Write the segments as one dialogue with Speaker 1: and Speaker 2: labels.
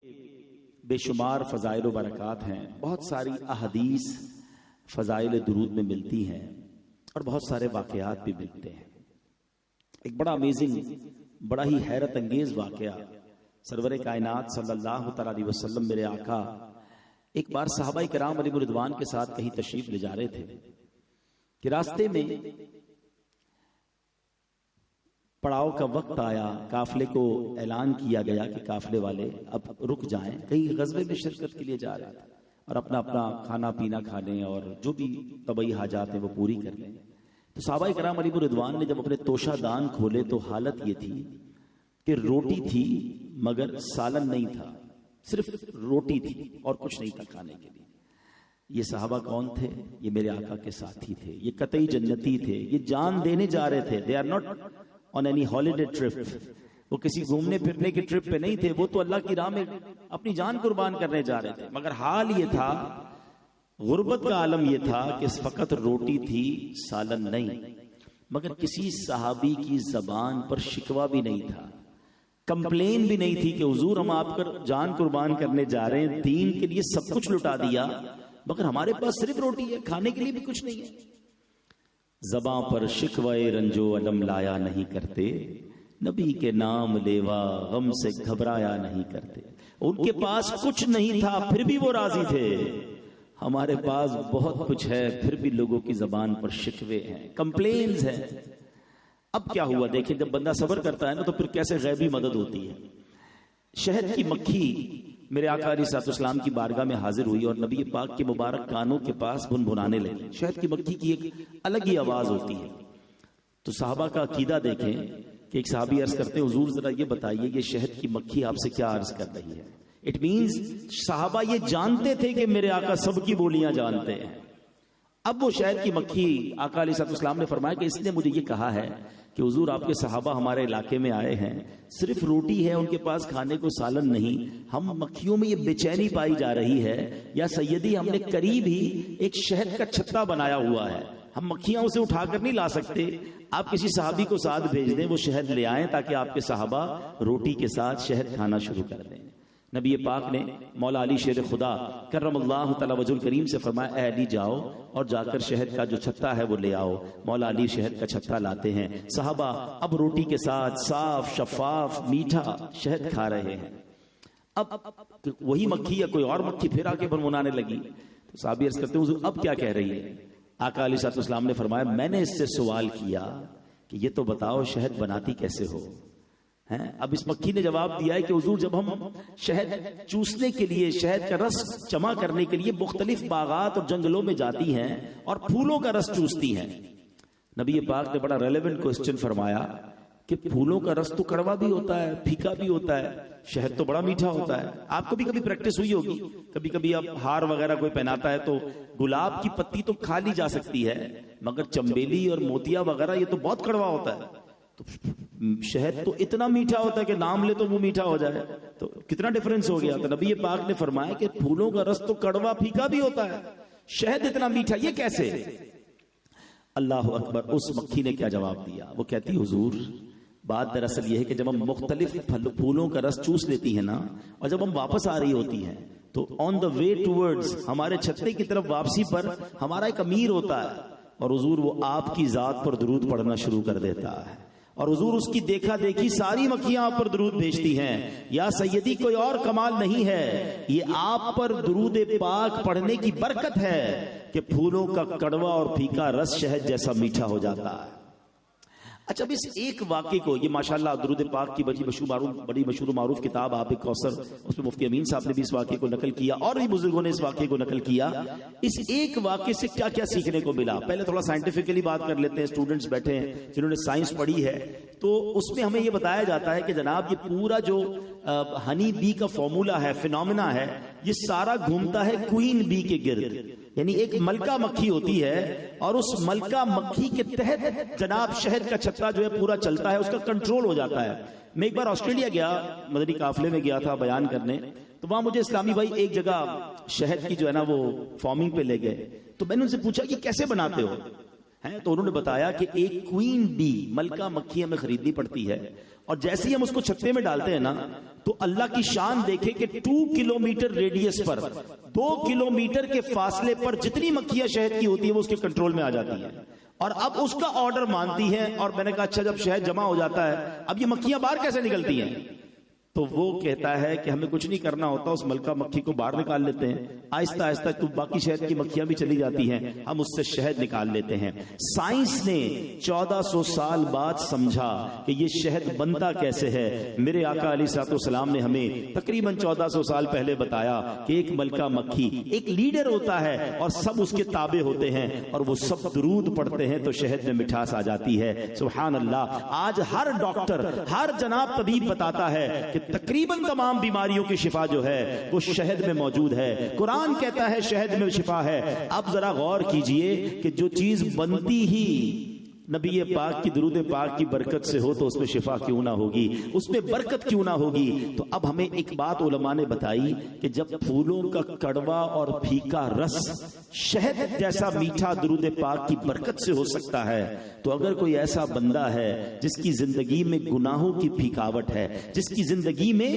Speaker 1: بے شمار فضائل و برکات ہیں، بہت ساری احادیث فضائل درود میں ملتی ہیں اور بہت سارے واقعات بھی ملتے ہیں۔ ایک بڑا امیزنگ، بڑا ہی حیرت انگیز واقعہ، سرور کائنات صلی اللہ تعالی علیہ وسلم میرے آقا ایک بار صحابہ کرام علیہ رضوان کے ساتھ کہیں تشریف لے جا رہے تھے کہ راستے میں پڑاؤ کا وقت آیا، قافلے کو اعلان کیا گیا کہ قافلے والے اب رک جائیں، کہیں غزوے میں شرکت کے لیے جا رہے تھے اور اپنا اپنا کھانا پینا کھا لیں اور جو بھی طبعی حاجات ہیں وہ پوری کر لیں۔ تو صحابہ کرام علیہ رضوان نے جب اپنے توشہ دان کھولے تو حالت یہ تھی کہ روٹی تھی مگر سالن نہیں تھا، صرف روٹی تھی اور کچھ نہیں تھا کھانے کے لیے۔ یہ صحابہ کون تھے؟ یہ میرے آقا کے ساتھی تھے، یہ قطعی جنتی تھے، یہ جان دینے جا رہے تھے۔ They are not on any holiday trip، وہ کسی گھومنے پھرنے کی ٹرپ پہ نہیں تھے، وہ تو اللہ کی راہ میں اپنی جان قربان کرنے جا رہے تھے۔ مگر حال یہ تھا، غربت کا عالم یہ تھا کہ فقط روٹی تھی، سالن نہیں۔ مگر کسی صحابی کی زبان پر شکوہ بھی نہیں تھا، کمپلین بھی نہیں تھی کہ حضور ہم آپ پر جان قربان کرنے جا رہے ہیں، دین کے لیے سب کچھ لٹا دیا، مگر ہمارے پاس صرف روٹی ہے، کھانے کے لیے بھی کچھ نہیں ہے۔ زباں پر شکوہ رنجو علم لایا نہیں کرتے، نبی کے نام لیوا غم سے گھبرایا نہیں کرتے۔ ان کے پاس کچھ نہیں تھا پھر بھی وہ راضی تھے، ہمارے پاس بہت کچھ ہے پھر بھی لوگوں کی زبان پر شکوے ہیں، کمپلینز ہیں۔ اب کیا ہوا دیکھیں، جب بندہ صبر کرتا ہے نا تو پھر کیسے غیبی مدد ہوتی ہے۔ شہد کی مکھی میرے آقا علیہ الصلوۃ والسلام کی بارگاہ میں حاضر ہوئی اور نبی پاک کے مبارک کانوں کے پاس بنبھنانے لگی۔ شہد کی مکھی کی ایک الگ ہی آواز ہوتی ہے۔ تو صحابہ کا عقیدہ دیکھیں کہ ایک صحابی عرض کرتے ہیں حضور ذرا یہ بتائیے یہ شہد کی مکھی آپ سے کیا عرض کر رہی ہے۔ اٹ مینز صحابہ یہ جانتے تھے کہ میرے آقا سب کی بولیاں جانتے ہیں۔ اب وہ شہد کی مکھی آقا علیہ الصلوۃ والسلام نے فرمایا کہ اس نے مجھے یہ کہا ہے کہ حضور آپ کے صحابہ ہمارے علاقے میں آئے ہیں، صرف روٹی ہے، ان کے پاس کھانے کو سالن نہیں، ہم مکھیوں میں یہ بے چینی پائی جا رہی ہے، یا سیدی ہم نے قریب ہی ایک شہد کا چھتا بنایا ہوا ہے، ہم مکھیاں اسے اٹھا کر نہیں لا سکتے، آپ کسی صحابی کو ساتھ بھیج دیں وہ شہد لے آئیں تاکہ آپ کے صحابہ روٹی کے ساتھ شہد کھانا شروع کر دیں۔ نبی پاک نے مولا علی شیر خدا کرم اللہ تعالی وجہ الکریم سے فرمایا اے علی جاؤ اور جا کر شہد کا جو چھتا ہے وہ لے آؤ۔ مولا علی شہد کا چھتا لاتے ہیں، صحابہ اب روٹی کے ساتھ صاف شفاف میٹھا شہد کھا رہے ہیں۔ اب وہی مکھی یا کوئی اور مکھی پھر آ کے بنبھنانے لگی تو صحابی عرض کرتے ہیں حضور اب کیا کہہ رہی ہے؟ آقا علیہ الصلوۃ والسلام نے فرمایا میں نے اس سے سوال کیا کہ یہ تو بتاؤ شہد بناتی کیسے ہو؟ اب اس مکھی نے جواب دیا ہے کہ حضور جب ہم شہد چوسنے کے لیے، شہد کا رس جمع کرنے کے لیے مختلف باغات اور جنگلوں میں جاتی ہیں اور پھولوں کا رس چوستی ہیں۔ نبی پاک نے بڑا ریلیونٹ کوسچن فرمایا کہ پھولوں کا رس تو کڑوا بھی ہوتا ہے، پھیکا بھی ہوتا ہے، شہد تو بڑا میٹھا ہوتا ہے۔ آپ کو بھی کبھی پریکٹس ہوئی ہوگی، کبھی کبھی آپ ہار وغیرہ کوئی پہناتا ہے تو گلاب کی پتی تو کھا لی جا سکتی ہے مگر چمبیلی اور موتیا وغیرہ یہ تو بہت کڑوا ہوتا ہے۔ تو شہد تو اتنا میٹھا ہوتا ہے کہ نام لے تو وہ میٹھا ہو جائے، تو کتنا ڈیفرنس ہو گیا۔ تو نبی پاک نے فرمایا کہ پھولوں کا رس تو کڑوا پھیکا بھی ہوتا ہے، شہد اتنا میٹھا یہ کیسے؟ اللہ اکبر۔ اس مکھی نے کیا جواب دیا؟ وہ کہتی حضور بات دراصل یہ ہے کہ جب ہم مختلف پھولوں کا رس چوس لیتی ہیں نا اور جب ہم واپس آ رہی ہوتی ہیں تو آن دا وے ٹورڈز ہمارے چھتے کی طرف واپسی پر ہمارا ایک امیر ہوتا ہے اور حضور وہ آپ کی ذات پر درود پڑھنا شروع کر دیتا ہے اور حضور اس کی دیکھا دیکھی ساری مکھیاں آپ پر درود بھیجتی ہیں۔ یا سیدی کوئی اور کمال نہیں ہے، یہ آپ پر درود پاک پڑھنے کی برکت ہے کہ پھولوں کا کڑوا اور پھیکا رس شہد جیسا میٹھا ہو جاتا ہے۔ اچھا اب اس ایک واقعے کو، یہ ماشاءاللہ درود پاک کی بڑی مشہور و معروف کتاب آب کوثر، اس میں مفتی امین صاحب نے بھی اس واقعے کو نقل کیا اور بھی بزرگوں نے اس واقعے کو نقل کیا۔ اس ایک واقعے سے کیا کیا سیکھنے کو ملا؟ پہلے تھوڑا سائنٹیفکلی بات کر لیتے ہیں، اسٹوڈنٹس بیٹھے ہیں جنہوں نے سائنس پڑھی ہے تو اس میں ہمیں یہ بتایا جاتا ہے کہ جناب یہ پورا جو ہنی بی کا فارمولا ہے، فینومینا ہے، یہ سارا گھومتا ہے کوئین بی کے گرد، یعنی ایک ملکہ مکھی ہوتی ہے اور اس ملکہ مکھی کے تحت جناب شہد کا چھتا جو ہے پورا چلتا ہے، اس کا کنٹرول ہو جاتا ہے۔ میں ایک بار آسٹریلیا گیا، مدنی قافلے میں گیا تھا بیان کرنے، تو وہاں مجھے اسلامی بھائی ایک جگہ شہد کی جو ہے نا وہ فارمنگ پہ لے گئے، تو میں نے ان سے پوچھا کہ کیسے بناتے ہو؟ ہیں تو انہوں نے بتایا کہ ایک کوئین بی ملکہ مکھی ہمیں خریدنی پڑتی ہے، اور جیسے ہی ہم اس کو چھتے میں ڈالتے ہیں نا تو اللہ کی شان دیکھے کہ 2 کلومیٹر ریڈیس پر 2 کلومیٹر کے فاصلے پر جتنی مکھیاں شہد کی ہوتی ہیں وہ اس کے کنٹرول میں آ جاتی ہیں، اور اب اس کا آرڈر مانتی ہیں. اور میں نے کہا اچھا جب شہد جمع ہو جاتا ہے اب یہ مکھیاں باہر کیسے نکلتی ہیں؟ تو وہ کہتا ہے کہ ہمیں کچھ نہیں کرنا ہوتا، اس ملکہ مکھی کو باہر نکال لیتے ہیں، آہستہ آہستہ تو باقی شہد کی مکھیاں بھی چلی جاتی ہیں، ہم اس سے شہد نکال لیتے ہیں. سائنس نے 1400 سال بعد سمجھا کہ یہ شہد بنتا کیسے ہے. میرے آقا علیہ الصلوۃ والسلام نے ہمیں تقریباً 1400 سال پہلے بتایا کہ ایک ملکہ مکھی ایک لیڈر ہوتا ہے اور سب اس کے تابع ہوتے ہیں، اور وہ سب درود پڑھتے ہیں تو شہد میں مٹھاس آ جاتی ہے. سبحان اللہ. آج ہر ڈاکٹر، ہر جناب طبیب بتاتا ہے کہ تقریباً تمام بیماریوں کی شفا جو ہے وہ شہد میں موجود ہے. قرآن کہتا ہے شہد میں شفا ہے. اب ذرا غور کیجئے کہ جو چیز بنتی ہی نبی پاک کی درود پاک کی برکت سے ہو تو اس میں شفا کیوں نہ ہوگی، اس میں برکت کیوں نہ ہوگی. تو اب ہمیں ایک بات علماء نے بتائی کہ جب پھولوں کا کڑوا اور پھیکا رس شہد جیسا میٹھا درود پاک کی برکت سے ہو سکتا ہے، تو اگر کوئی ایسا بندہ ہے جس کی زندگی میں گناہوں کی پھیکاوٹ ہے، جس کی زندگی میں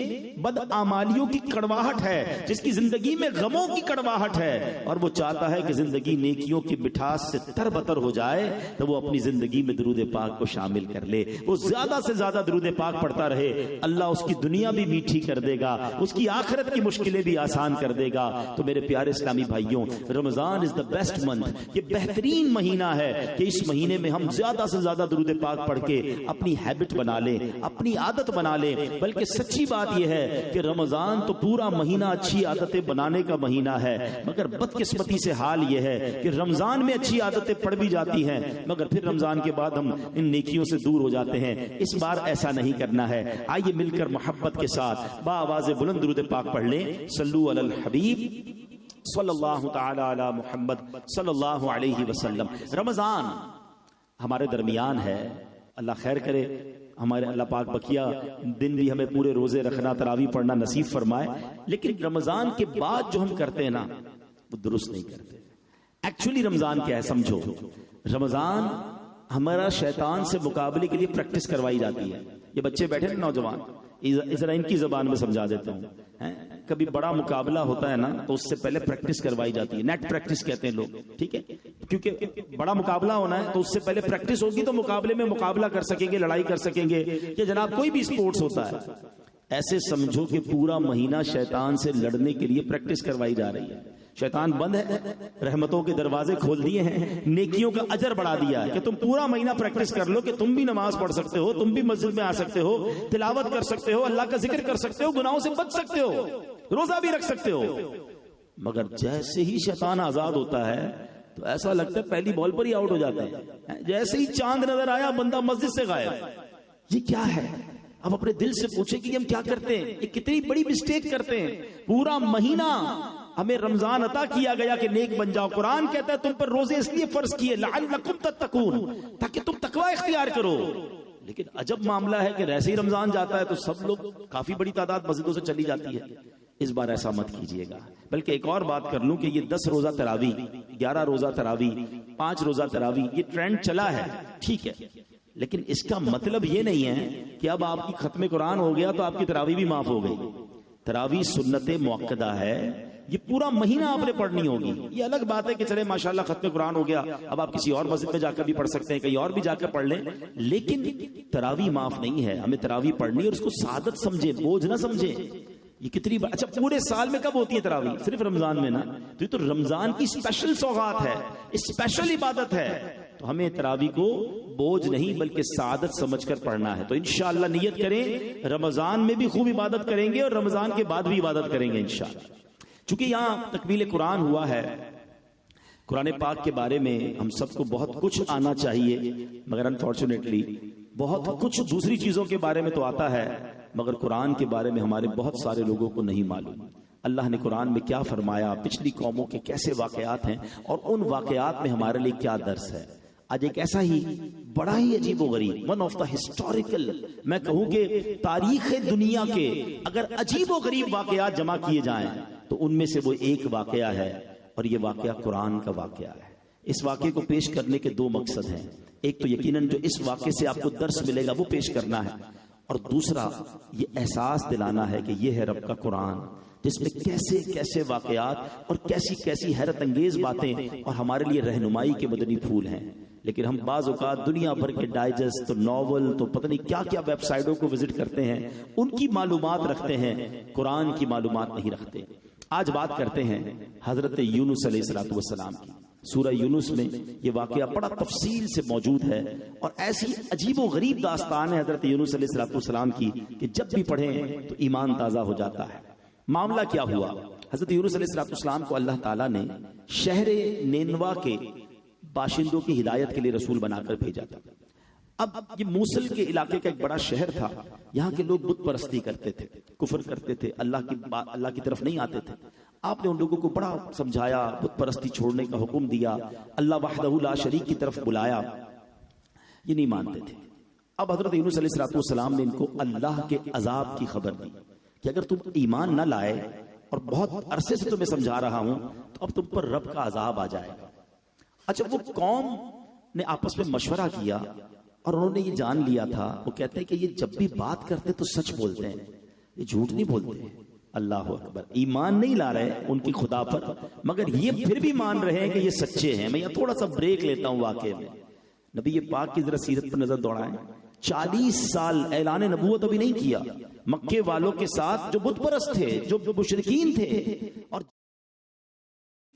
Speaker 1: بدعمالیوں کی کڑواہٹ ہے، جس کی زندگی میں غموں کی کڑواہٹ ہے، اور وہ چاہتا ہے کہ زندگی نیکیوں کی مٹھاس سے تر بتر ہو جائے، تو وہ اپنی زندگی میں درود پاک کو شامل کر لے. وہ زیادہ سے زیادہ درود پاک پڑھتا رہے، اللہ اس کی دنیا بھی میٹھی کر دے گا، اس کی آخرت کی مشکلیں بھی آسان کر دے گا. تو میرے پیارے اسلامی بھائیوں، رمضان از دا بیسٹ منتھ. یہ بہترین مہینہ ہے کہ اس مہینے میں ہم زیادہ سے زیادہ درود پاک پڑھ کے اپنی ہیبٹ بنا لیں، اپنی عادت بنا لیں. بلکہ سچی بات یہ ہے کہ رمضان تو پورا مہینہ اچھی عادتیں بنانے کا مہینہ ہے، مگر بدقسمتی سے حال یہ ہے کہ رمضان میں اچھی عادتیں پڑھ بھی جاتی ہیں مگر پھر رمضان کے بعد ہم ان نیکیوں سے دور ہو جاتے ہیں. اس بار ایسا نہیں کرنا ہے. آئیے مل کر محبت کے ساتھ بآواز بلند درود پاک پڑھ لیں. صلو علی الحبیب صلی اللہ تعالی علی محمد صلی اللہ علیہ وسلم. رمضان ہمارے درمیان ہے، اللہ خیر کرے. ہمارے اللہ پاک بقیہ دن بھی ہمیں پورے روزے رکھنا، تراویح پڑھنا نصیب فرمائے. لیکن رمضان کے بعد جو ہم کرتے ہیں نا وہ درست نہیں کرتے. ایکچولی رمضان کیا ہے سمجھو. رمضان ہمارا شیطان سے مقابلے کے لیے پریکٹس کروائی جاتی ہے. یہ بچے بیٹھے نا نوجوان، ذرا ان کی زبان میں سمجھا دیتا ہوں. کبھی بڑا مقابلہ ہوتا ہے نا تو اس سے پہلے پریکٹس کروائی جاتی ہے. نیٹ پریکٹس کہتے ہیں لوگ، ٹھیک ہے، کیونکہ بڑا مقابلہ ہونا ہے تو اس سے پہلے پریکٹس ہوگی تو مقابلے میں مقابلہ کر سکیں گے، لڑائی کر سکیں گے. یا جناب کوئی بھی سپورٹس ہوتا ہے، ایسے سمجھو کہ پورا مہینہ شیطان سے لڑنے کے لیے پریکٹس کروائی جا رہی ہے. شیطان بند ہے، رحمتوں کے دروازے کھول دیے ہیں، نیکیوں کا اجر بڑھا دیا ہے کہ تم پورا مہینہ پریکٹس کر لو کہ تم بھی نماز پڑھ سکتے ہو، تم بھی مسجد میں آ سکتے ہو، تلاوت کر سکتے ہو، اللہ کا ذکر کر سکتے ہو، گناہوں سے بچ سکتے ہو، روزہ بھی رکھ سکتے ہو. مگر جیسے ہی شیطان آزاد ہوتا ہے تو ایسا لگتا ہے پہلی بال پر ہی آؤٹ ہو جاتے ہیں. جیسے ہی چاند نظر آیا بندہ مسجد سے غائب. یہ کیا ہے؟ اب اپنے دل سے پوچھیں کہ ہم کیا کرتے ہیں، یہ کتنی بڑی مسٹیک کرتے ہیں. پورا مہینہ ہمیں رمضان عطا کیا گیا کہ نیک بن جاؤ. قرآن کہتا ہے تم پر روزے اس لیے فرض کیے لعلکم تتقون، تاکہ تم تقوی اختیار کرو. لیکن عجب معاملہ ہے کہ ایسے ہی رمضان جاتا ہے تو سب لوگ، کافی بڑی تعداد مسجدوں سے چلی جاتی ہے. اس بار ایسا مت کیجیے گا. بلکہ ایک اور بات کر لوں کہ یہ 10 روزہ تراویح، 11 روزہ تراویح، 5 روزہ تراویح، یہ ٹرینڈ چلا ہے، ٹھیک ہے، لیکن اس کا مطلب یہ نہیں ہے کہ اب آپ کی ختم قرآن ہو گیا تو آپ کی تراویح بھی معاف ہو گئی. تراویح سنت موقدہ ہے، یہ پورا مہینہ آپ نے پڑھنی ہوگی. یہ الگ بات ہے کہ چلے ماشاءاللہ ختم قرآن ہو گیا، اب آپ کسی اور مسجد میں جا کر بھی پڑھ سکتے ہیں، کہیں اور بھی جا کر پڑھ لیں، لیکن تراویح معاف نہیں ہے. ہمیں تراویح پڑھنی ہے اور اس کو سعادت سمجھے، بوجھ نہ سمجھے. یہ کتنی بار، اچھا پورے سال میں کب ہوتی ہے تراویح؟ صرف رمضان میں نا. تو یہ تو رمضان کی اسپیشل سوغات ہے، اسپیشل عبادت ہے. تو ہمیں تراویح کو بوجھ نہیں بلکہ سعادت سمجھ کر پڑھنا ہے. تو انشاءاللہ نیت کریں رمضان میں بھی خوب عبادت کریں گے اور رمضان کے بعد بھی عبادت کریں گے انشاءاللہ. چونکہ یہاں تکمیل قرآن ہوا ہے، قرآن پاک کے بارے میں ہم سب کو بہت کچھ آنا چاہیے، مگر انفارچونیٹلی بہت کچھ دوسری چیزوں کے بارے میں تو آتا ہے، مگر قرآن کے بارے میں ہمارے بہت سارے لوگوں کو نہیں معلوم. اللہ نے قرآن میں کیا فرمایا، پچھلی قوموں کے کیسے واقعات ہیں اور ان واقعات میں ہمارے لیے کیا درس ہے. آج ایک ایسا ہی بڑا ہی عجیب و غریب، ون آف دا ہسٹوریکل، میں کہوں کہ تاریخ دنیا کے اگر عجیب و غریب واقعات جمع کیے جائیں تو ان میں سے وہ ایک واقعہ ہے، اور یہ واقعہ قرآن کا واقعہ ہے. اس واقعے کو پیش کرنے کے دو مقصد ہیں. ایک تو یقیناً جو اس واقعے سے آپ کو درس ملے گا وہ پیش کرنا ہے، اور دوسرا یہ احساس دلانا ہے کہ یہ ہے رب کا قرآن، جس میں کیسے کیسے واقعات اور کیسی کیسی حیرت انگیز باتیں اور ہمارے لیے رہنمائی کے مدنی پھول ہیں. لیکن ہم بعض اوقات دنیا بھر کے ڈائجسٹ، تو ناول، تو پتہ نہیں کیا کیا ویب سائٹوں کو وزٹ کرتے ہیں، ان کی معلومات رکھتے ہیں، قرآن کی معلومات نہیں رکھتے. آج بات کرتے ہیں حضرت یونس علیہ السلام کی. سورہ یونس میں یہ واقعہ بڑا تفصیل سے موجود ہے، اور ایسی عجیب و غریب داستان ہے حضرت یونس علیہ السلام کی کہ جب بھی پڑھیں تو ایمان تازہ ہو جاتا ہے. معاملہ کیا ہوا؟ حضرت یونس علیہ السلام کو اللہ تعالیٰ نے شہر نینوا کے باشندوں کی ہدایت کے لیے رسول بنا کر بھیجا تھا. اب یہ موصل کے علاقے کا ایک بڑا شہر تھا. یہاں کے لوگ بت پرستی کرتے تھے، کفر کرتے تھے، اللہ کی طرف نہیں آتے تھے. آپ نے ان لوگوں کو بڑا سمجھایا، بت پرستی چھوڑنے کا حکم دیا، اللہ وحدہ لا شریک کی طرف بلایا. یہ نہیں مانتے تھے. اب حضرت یونس علیہ السلام نے ان کو اللہ کے عذاب کی خبر دی کہ اگر تم ایمان نہ لائے، اور بہت عرصے سے تمہیں سمجھا رہا ہوں، تو اب تم پر رب کا عذاب آ جائے گا. اچھا، وہ قوم نے آپس میں مشورہ کیا اور انہوں نے یہ جان لیا تھا، وہ کہتے ہیں کہ یہ جب بھی بات کرتے تو سچ بولتے ہیں، یہ جھوٹ نہیں بولتے. اللہ اکبر. ایمان نہیں لا رہے ان کی خدا پر، مگر یہ پھر بھی مان رہے ہیں کہ یہ سچے ہیں. میں یہ تھوڑا سا بریک لیتا ہوں واقعے میں. نبی پاک کی ذرا سیرت پر نظر دوڑائیں. 40 سال اعلان نبوت ابھی نہیں کیا. مکے والوں کے ساتھ جو بت پرست تھے، جو مشرکین تھے اور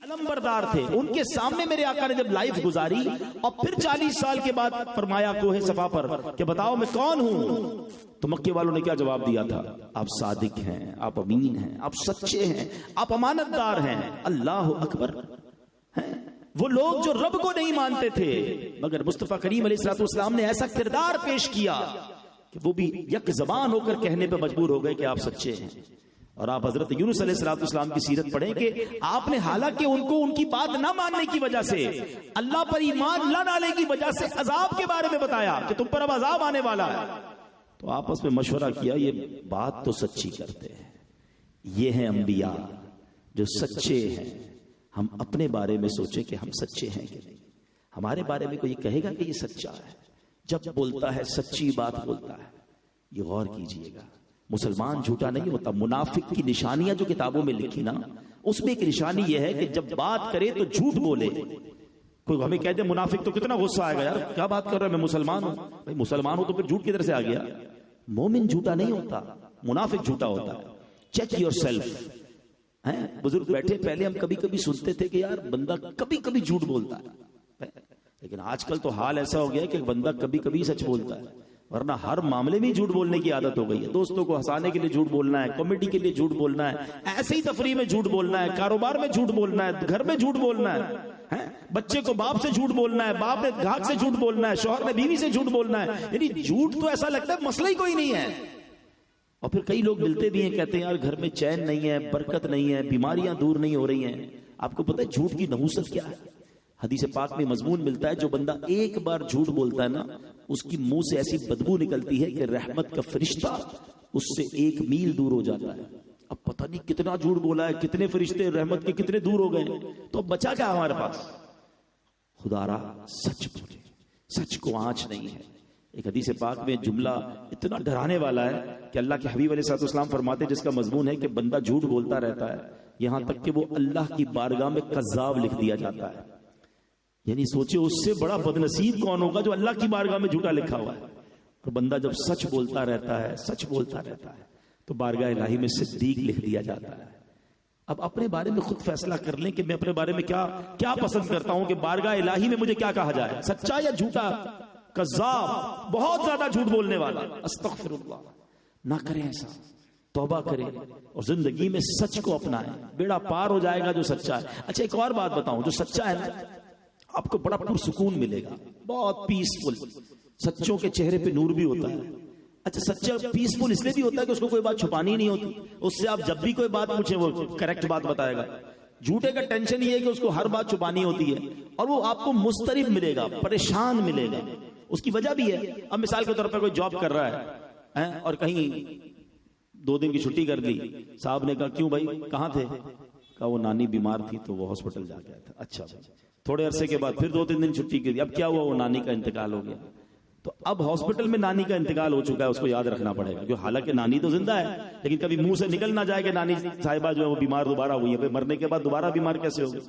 Speaker 1: علمبردار تھے، ان کے سامنے میرے آقا نے جب لائف گزاری، اور پھر 40 سال کے بعد فرمایا کوہ صفا پر کہ بتاؤ میں کون ہوں، تو مکے والوں نے کیا جواب دیا تھا؟ آپ صادق ہیں، آپ امین ہیں، آپ سچے ہیں، آپ امانت دار ہیں. اللہ اکبر. وہ لوگ جو رب کو نہیں مانتے تھے، مگر مصطفیٰ کریم علیہ السلام نے ایسا کردار پیش کیا کہ وہ بھی یک زبان ہو کر کہنے پہ مجبور ہو گئے کہ آپ سچے ہیں. اور آپ حضرت یونس علیہ السلام کی سیرت پڑھیں کہ آپ نے حالانکہ ان کو ان کی بات نہ ماننے کی وجہ سے، اللہ پر ایمان نہ ڈالنے کی وجہ سے عذاب کے بارے میں بتایا کہ تم پر اب عذاب آنے والا ہے، تو آپس میں مشورہ کیا یہ بات تو سچی کرتے ہیں. یہ ہیں انبیاء جو سچے ہیں. ہم اپنے بارے میں سوچیں کہ ہم سچے ہیں کہ نہیں. ہمارے بارے میں کوئی کہے گا کہ یہ سچا ہے، جب بولتا ہے سچی بات بولتا ہے. یہ غور کیجئے گا. مسلمان جھوٹا نہیں ہوتا. منافق کی نشانیاں جو کتابوں میں لکھی نا، اس میں ایک نشانی یہ ہے کہ جب بات کرے تو جھوٹ بولے. کوئی ہمیں کہہ دے منافق تو کتنا غصہ آئے گا، یار کیا بات کر رہا ہے، میں مسلمان ہوں. بھائی مسلمان ہو تو پھر جھوٹ کدھر سے آ گیا؟ مومن جھوٹا نہیں ہوتا، منافق جھوٹا ہوتا ہے. Check your self. بزرگ بیٹھے، پہلے ہم کبھی کبھی سنتے تھے کہ یار بندہ کبھی کبھی جھوٹ بولتا ہے، لیکن آج کل تو حال ایسا ہو گیا ہے کہ بندہ کبھی کبھی سچ بولتا ہے، ورنہ ہر معاملے میں جھوٹ بولنے کی عادت ہو گئی ہے. دوستوں کو ہنسانے کے لیے جھوٹ بولنا ہے، کامیڈی کے لیے جھوٹ بولنا ہے، ایسے ہی تفریح میں جھوٹ بولنا ہے، کاروبار میں جھوٹ بولنا ہے، گھر میں جھوٹ بولنا ہے، بچے کو باپ سے جھوٹ بولنا ہے، باپ نے گھاٹ سے جھوٹ بولنا ہے، شوہر نے بیوی سے جھوٹ بولنا ہے. یعنی جھوٹ تو ایسا لگتا ہے مسئلہ ہی کوئی نہیں ہے. اور پھر کئی لوگ ملتے بھی ہیں، کہتے ہیں یار گھر میں چین نہیں ہے، برکت نہیں ہے، بیماریاں دور نہیں ہو رہی ہیں. آپ کو پتہ ہے جھوٹ کی نحوست کیا ہے؟ حدیث پاک میں مضمون ملتا ہے جو بندہ ایک بار جھوٹ بولتا ہے نا، اس کی منہ سے ایسی بدبو نکلتی ہے کہ رحمت کا فرشتہ اس سے 1 میل دور ہو جاتا ہے. اب پتہ نہیں کتنا جھوٹ بولا ہے، کتنے فرشتے رحمت کے کتنے دور ہو گئے، تو اب بچا کیا ہمارے پاس؟ خدا را سچ بولے، سچ کو آنچ نہیں ہے. ایک حدیث پاک میں جملہ اتنا ڈرانے والا ہے کہ اللہ کے حبیب علیہ السلام فرماتے ہیں، جس کا مضمون ہے کہ بندہ جھوٹ بولتا رہتا ہے یہاں تک کہ وہ اللہ کی بارگاہ میں کذاب لکھ دیا جاتا ہے. یعنی سوچے اس سے بڑا بدنصیب کون ہوگا جو اللہ کی بارگاہ میں جھوٹا لکھا ہوا ہے. اور بندہ جب سچ بولتا رہتا ہے، سچ بولتا رہتا ہے، تو بارگاہ الہی میں صدیق لکھ دیا جاتا ہے. اب اپنے بارے میں خود فیصلہ کر لیں کہ میں اپنے بارے میں کیا پسند کرتا ہوں، کہ بارگاہ الہی میں مجھے کیا کہا جائے، سچا یا جھوٹا؟ کذاب، بہت زیادہ جھوٹ بولنے والا. استغفر اللہ. نہ کریں ایسا، توبہ کریں اور زندگی میں سچ کو اپنائیں. بیڑا پار ہو جائے گا جو سچا ہے. اچھا ایک اور بات بتاؤں، جو سچا ہے نا آپ کو بڑا پرسکون ملے گا، بہت پیسفل. سچوں کے چہرے پہ نور بھی ہوتا ہے. اچھا سچا پیسفل اس لیے بھی ہوتا ہے کہ اس کو کوئی بات چھپانی نہیں ہوتی، اس سے آپ جب بھی کوئی بات پوچھیں وہ کریکٹ بات بتائے گا. جھوٹے کا ٹینشن یہ ہے کہ اس کو ہر بات چھپانی ہوتی ہے اور وہ آپ کو مضطرب ملے گا، پریشان ملے گا. اس کی وجہ بھی ہے. اب مثال کے طور پر کوئی جاب کر رہا ہے اور کہیں 2 دن کی چھٹی کر دی، صاحب نے کہا کیوں بھائی کہاں تھے؟ کہا وہ نانی بیمار تھی تو وہ ہاسپٹل جا گیا تھا. اچھا تھوڑے عرصے کے بعد پھر 2-3 دن چھٹی کی. اب کیا ہوا, وہ نانی کا انتقال ہو گیا. تو اب ہاسپٹل میں نانی کا انتقال ہو چکا ہے, اس کو یاد رکھنا پڑے گا, کیونکہ حالانکہ نانی تو زندہ ہے, لیکن کبھی منہ سے نکل نہ جائے کہ نانی صاحبہ جو ہے وہ بیمار دوبارہ ہوئی ہے, مرنے کے بعد دوبارہ بیمار کیسے ہوگی.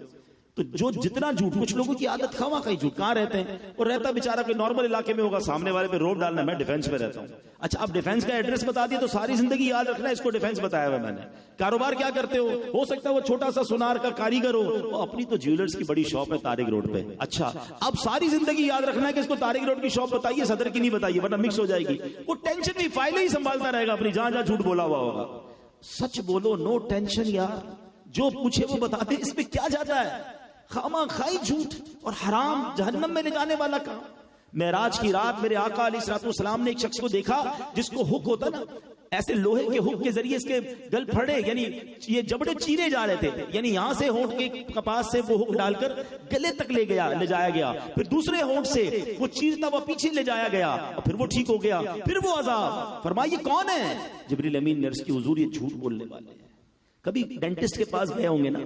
Speaker 1: تو جو جتنا جھوٹ, کچھ لوگوں کی عادت خواہ خواہ جھوٹ, کہاں رہتے ہیں, اور رہتا بیچارہ کوئی نارمل علاقے میں ہوگا, سامنے والے پہ روب ڈالنا, میں ڈیفینس میں رہتا ہوں. اچھا, اب ڈیفینس کا ایڈریس بتا دیا تو ساری زندگی یاد رکھنا ہے, اس کو ڈیفینس بتایا ہوا میں نے. کاروبار کیا کرتے ہو سکتا ہے وہ چھوٹا سا سونار کا کاریگر ہو, وہ اپنی تو جیولرز کی بڑی شاپ ہے طارق روڈ پہ. اچھا, اب ساری زندگی یاد رکھنا ہے کہ اس کو طارق روڈ کی شاپ بتائیے, صدر کی نہیں بتائیے, ورنہ مکس ہو جائے گی. وہ ٹینشن بھی فائلیں ہی سنبھالتا رہے گا اپنی, جہاں جہاں جھوٹ بولا ہوا ہوگا. سچ بولو, نو ٹینشن یار, جو پوچھے وہ بتاتے, اس میں کیا جاتا ہے. خامہ خائی جھوٹ اور حرام جہنم میں لے جانے والا کام. معراج کی رات میرے آقا علیہ الصلوۃ والسلام نے ایک شخص کو دیکھا جس کو ہک ہوتا نا, ایسے لوہے کے ہک کے ذریعے اس کے گل پھڑے, یعنی یہ جبڑے چیرے جا رہے تھے, یعنی یہاں سے ہونٹ کے کپاس سے وہ ہک ڈال کر گلے تک لے جایا گیا, پھر دوسرے ہونٹ سے وہ چیرتا ہوا پیچھے لے جایا گیا, پھر وہ ٹھیک ہو گیا, پھر وہ عذاب. فرمائیے کون ہے؟ جبریل امین نے عرض کی حضور یہ جھوٹ بولنے والے ہیں. کبھی ڈینٹسٹ کے پاس گئے ہوں گے نا,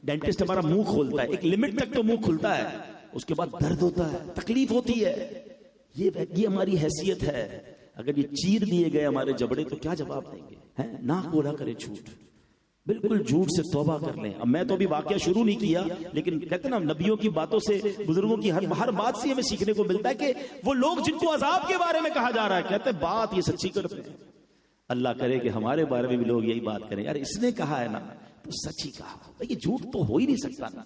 Speaker 1: ڈینٹسٹ ہمارا منہ کھولتا ہے, ایک لمٹ تک تو منہ کھلتا ہے, اس کے بعد درد ہوتا ہے, تکلیف ہوتی ہے. یہ ہماری حیثیت ہے. اگر یہ چیر دیے گئے ہمارے جبڑے تو کیا جواب دیں گے؟ نہ بولا کرے جھوٹ, بالکل جھوٹ سے توبہ کر لیں. اب میں تو ابھی واقعہ شروع نہیں کیا, لیکن کہتے نا نبیوں کی باتوں سے, بزرگوں کی ہر بات سے ہمیں سیکھنے کو ملتا ہے کہ وہ لوگ جن کو عذاب کے بارے میں کہا جا رہا ہے, کہتے ہیں بات یہ سچی کرتے ہیں. اللہ کرے کہ ہمارے بارے میں بھی لوگ یہی بات کریں, یار اس نے کہا ہے نا تو سچی کہا. یہ جھوٹ تو ہو ہی نہیں سکتا نا.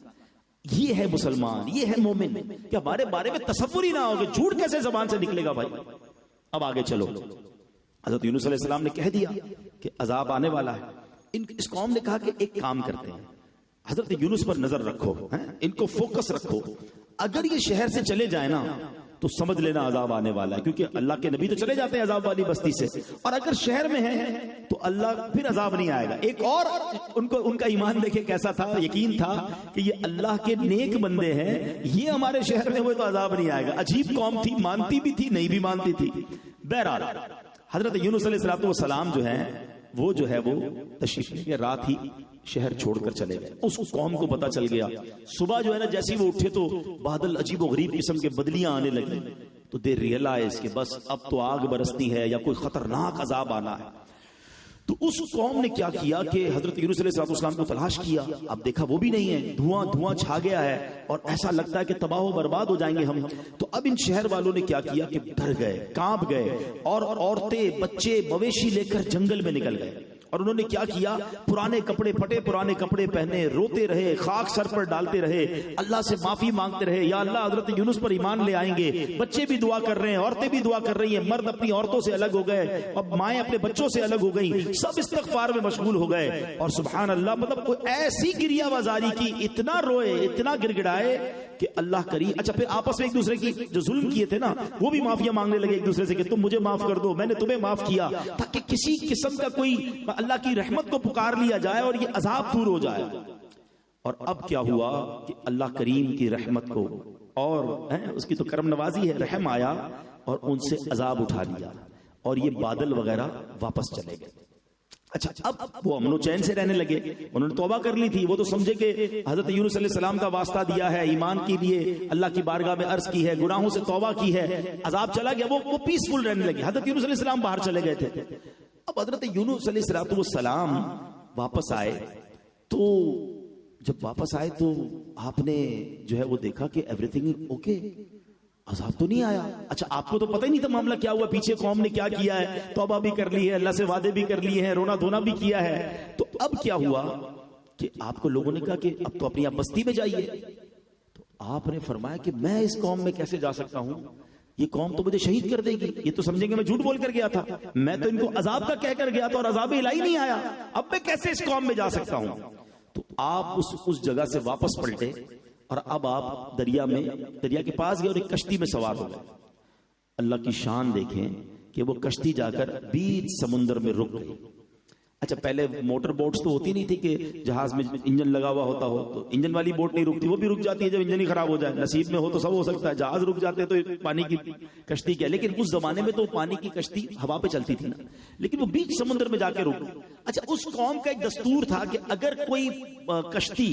Speaker 1: یہ ہے مسلمان, یہ ہے مومن, کہ ہمارے بارے میں تصور ہی نہ ہو کہ جھوٹ کیسے زبان سے نکلے گا بھائی. اب آگے چلو, حضرت یونس علیہ السلام نے کہہ دیا کہ عذاب آنے والا ہے. اس قوم نے کہا کہ ایک کام کرتے ہیں, حضرت یونس پر نظر رکھو, ان کو فوکس رکھو, اگر یہ شہر سے چلے جائیں نا تو سمجھ لینا عذاب آنے والا ہے, کیونکہ اللہ کے نبی تو چلے جاتے ہیں عذاب والی بستی سے, اور اگر شہر میں ہیں تو اللہ پھر عذاب نہیں آئے گا. ایک اور ان کا ایمان دیکھے کیسا تھا, یقین تھا کہ یہ اللہ کے نیک بندے ہیں, یہ ہمارے شہر میں ہوئے تو عذاب نہیں آئے گا. عجیب قوم تھی, مانتی بھی تھی نہیں بھی مانتی تھی. بہرحال حضرت یونس علیہ السلام جو ہیں وہ جو ہے وہ تشریف لے کے رات ہی شہر چھوڑ کر چلے گئے. اس قوم کو پتا چل گیا, صبح جو ہے نا جیسے وہ اٹھے تو بادل عجیب و غریب قسم کے بدلیاں آنے لگی, تو دے ریئلائز کہ بس اب تو آگ برستی ہے یا کوئی خطرناک عذاب آنا ہے. تو اس قوم نے کیا کیا کہ حضرت یونس علیہ السلام کو تلاش کیا. اب دیکھا وہ بھی نہیں ہے, دھواں چھا گیا ہے, اور ایسا لگتا ہے کہ تباہ و برباد ہو جائیں گے ہم. تو اب ان شہر والوں نے کیا کیا کہ ڈر گئے, کانپ گئے, اور عورتیں بچے مویشی لے کر جنگل میں نکل گئے. اور انہوں نے کیا کیا, پرانے کپڑے پھٹے پرانے کپڑے پہنے, روتے رہے, خاک سر پر ڈالتے رہے, اللہ سے معافی مانگتے رہے, یا اللہ حضرت یونس پر ایمان لے آئیں گے. بچے بھی دعا کر رہے ہیں, عورتیں بھی دعا کر رہی ہیں, مرد اپنی عورتوں سے الگ ہو گئے, اب مائیں اپنے بچوں سے الگ ہو گئی, سب استغفار میں مشغول ہو گئے. اور سبحان اللہ, مطلب کوئی ایسی گریا بازاری کی, اتنا روئے, اتنا گر گڑائے کہ اللہ کریم. اچھا, پھر آپس میں ایک دوسرے کی جو ظلم کیے تھے نا وہ بھی معافیاں مانگنے لگے ایک دوسرے سے کہ تم مجھے معاف کر دو, میں نے تمہیں معاف کیا, تاکہ کسی قسم کا کوئی اللہ کی رحمت کو پکار لیا جائے اور یہ عذاب دور ہو جائے. اور اب کیا ہوا کہ اللہ کریم کی رحمت کو, اور اس کی تو کرم نوازی ہے, رحم آیا اور ان سے عذاب اٹھا لیا, اور یہ بادل وغیرہ واپس چلے گئے. اچھا, اب وہ امن و چین سے رہنے لگے. انہوں نے توبہ کر لی تھی, وہ تو سمجھے کہ حضرت یونس علیہ السلام کا واسطہ دیا ہے, ایمان کے لیے اللہ کی بارگاہ میں عرض کی ہے, گناہوں سے توبہ کی ہے, عذاب چلا گیا, وہ پیسفل رہنے لگے. حضرت یونس علیہ السلام باہر چلے گئے تھے. اب حضرت یونس علیہ السلام واپس آئے, تو جب واپس آئے تو آپ نے جو ہے وہ دیکھا کہ ایوری تھنگ اوکے, عذاب تو نہیں آیا. اچھا, آپ کو تو پتہ ہی نہیں تھا معاملہ کیا ہوا, پیچھے قوم نے کیا کیا ہے, توبہ بھی کر لی ہے, اللہ سے وعدے بھی کر لیے ہیں, رونا دھونا بھی کیا ہے. تو اب کیا ہوا کہ آپ کو لوگوں نے کہا کہ اب تو اپنی بستی میں جائیے. تو آپ نے فرمایا کہ میں اس قوم میں کیسے جا سکتا ہوں, یہ قوم تو مجھے شہید کر دے گی, یہ تو سمجھیں گے میں جھوٹ بول کر گیا تھا, میں تو ان کو عذاب کا کہہ کر گیا تھا اور عذاب الہی نہیں آیا, اب میں کیسے اس قوم میں جا سکتا ہوں. تو آپ اس جگہ سے واپس پلٹے, اور اب آپ دریا کے پاس گئے اور ایک کشتی میں سوار ہو گئے. اللہ کی شان دیکھیں کہ وہ کشتی جا کر بیچ سمندر میں رک گئی. اچھا, پہلے موٹر بوٹس تو ہوتی نہیں تھی کہ جہاز میں انجن لگا ہوا ہوتا ہو, تو انجن والی بوٹ نہیں رکتی, وہ بھی رک جاتی ہے جب انجن ہی خراب ہو جائے. نصیب میں ہو تو سب ہو سکتا ہے, جہاز رک جاتے تو پانی کی کشتی کیا. لیکن اس زمانے میں تو پانی کی کشتی ہوا پہ چلتی تھی نا, لیکن وہ بیچ سمندر میں جا کے رک گئی. اچھا, اس قوم کا ایک دستور تھا کہ اگر کوئی کشتی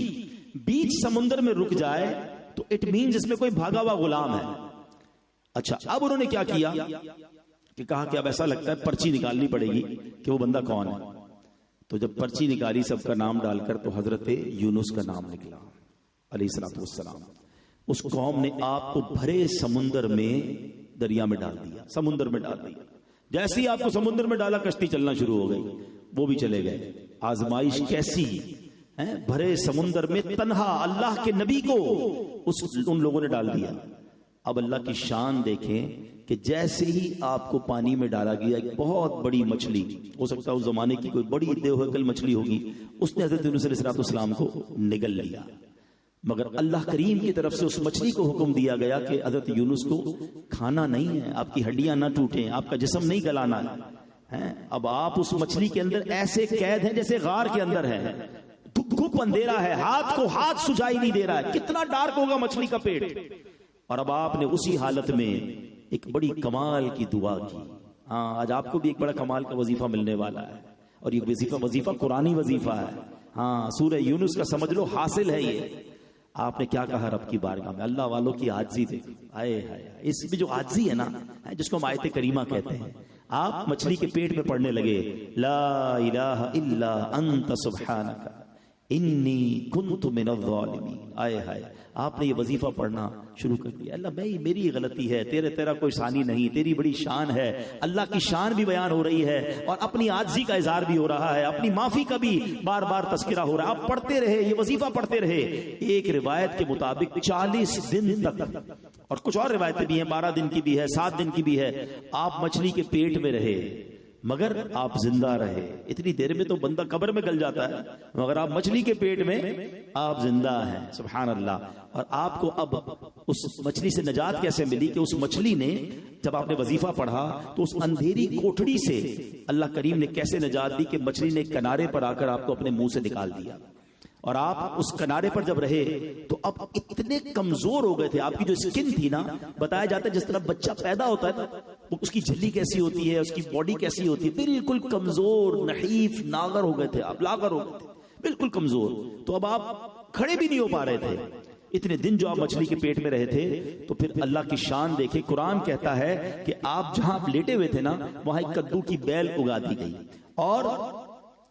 Speaker 1: بیچ سمندر میں رک جائے تو اٹ مینز اس میں کوئی بھاگا ہوا غلام ہے. اچھا اب انہوں نے کیا کیا کہ کہا کہ اب ایسا لگتا ہے پرچی نکالنی پڑے گی کہ وہ بندہ کون ہے. تو جب پرچی نکالی سب کا نام ڈال کر تو حضرت یونس کا نام نکلا علیہ الصلوۃ والسلام. اس قوم نے آپ کو بھرے سمندر میں دریا میں ڈال دیا, سمندر میں ڈال دیا. جیسے ہی آپ کو سمندر میں ڈالا کشتی چلنا شروع ہو گئی, وہ بھی چلے گئے. آزمائش کیسی ہے, بھرے سمندر میں تنہا اللہ کے نبی کو ان لوگوں نے ڈال دیا. اب اللہ کی شان دیکھیں کہ جیسے ہی آپ کو پانی میں ڈالا گیا ایک بہت بڑی مچھلی, ہو سکتا ہے اس زمانے کی کوئی بڑی دیوہکل مچھلی ہوگی, اس نے حضرت یونس علیہ السلام کو نگل لیا. مگر اللہ کریم کی طرف سے اس مچھلی کو حکم دیا گیا کہ حضرت یونس کو کھانا نہیں ہے, آپ کی ہڈیاں نہ ٹوٹیں, آپ کا جسم نہیں گلانا ہے. اب آپ اس مچھلی کے اندر ایسے قید ہیں جیسے غار کے اندر ہے, گھپ اندھیرا ہے, ہاتھ کو ہاتھ سجائی نہیں دے رہا ہے. کتنا ڈارک ہوگا مچھلی کا پیٹ. اور اب آپ نے اسی حالت میں ایک بڑی کمال کی دعا کی. ہاں آج آپ کو بھی ایک بڑا کمال کا وظیفہ ملنے والا ہے, اور یہ وظیفہ قرآنی وظیفہ ہے. ہاں سورہ یونس کا سمجھ لو حاصل ہے یہ. آپ نے کیا کہا رب کی بارگاہ میں, اللہ والوں کی عاجزی دیکھو, آئے ہائے, اس میں جو عاجزی ہے نا, جس کو ہم آیت کریمہ کہتے ہیں. آپ مچھلی کے پیٹ میں پڑھنے لگے لا الہ الا انت سبحانک انی کنت من الظالمین. آئے ہائے, آپ نے یہ وظیفہ پڑھنا شروع کر دیا. اللہ میری غلطی ہے, تیرا کوئی ثانی نہیں, تیری بڑی شان ہے. اللہ کی شان بھی بیان ہو رہی ہے اور اپنی عاجزی کا اظہار بھی ہو رہا ہے, اپنی معافی کا بھی بار بار تذکرہ ہو رہا ہے. آپ پڑھتے رہے, یہ وظیفہ پڑھتے رہے. ایک روایت کے مطابق 40 دن تک, اور کچھ اور روایتیں بھی ہیں 12 دن کی بھی ہے, 7 دن کی بھی ہے, آپ مچھلی کے پیٹ میں رہے مگر آپ زندہ رہے. اتنی دیر میں تو بندہ قبر میں گل جاتا ہے, مگر آپ مچھلی کے پیٹ میں آپ زندہ ہیں. سبحان اللہ. اور آپ کو اب اس مچھلی سے نجات کیسے ملی کہ اس مچھلی نے جب آپ نے وظیفہ پڑھا تو اس اندھیری کوٹڑی سے اللہ کریم نے کیسے نجات دی کہ مچھلی نے کنارے پر آ کر آپ کو اپنے منہ سے نکال دیا. اور آپ اس کنارے پر جب رہے تو اب اتنے کمزور ہو گئے تھے. آپ کی جو سکن تھی نا, بتایا جاتا ہے جس طرح بچہ پیدا ہوتا ہے نا, اس کی جھلی کیسی ہوتی ہے, اس کی باڈی کیسی ہوتی ہے, بالکل کمزور نحیف ناگر ہو گئے تھے آپ, لاغر ہو گئے تھے, بالکل کمزور. تو اب آپ کھڑے بھی نہیں ہو پا رہے تھے اتنے دن جو آپ مچھلی کے پیٹ میں رہے تھے. تو پھر اللہ کی شان دیکھے, قرآن کہتا ہے کہ آپ جہاں لیٹے ہوئے تھے نا وہاں ایک کدو کی بیل اگا دی گئی اور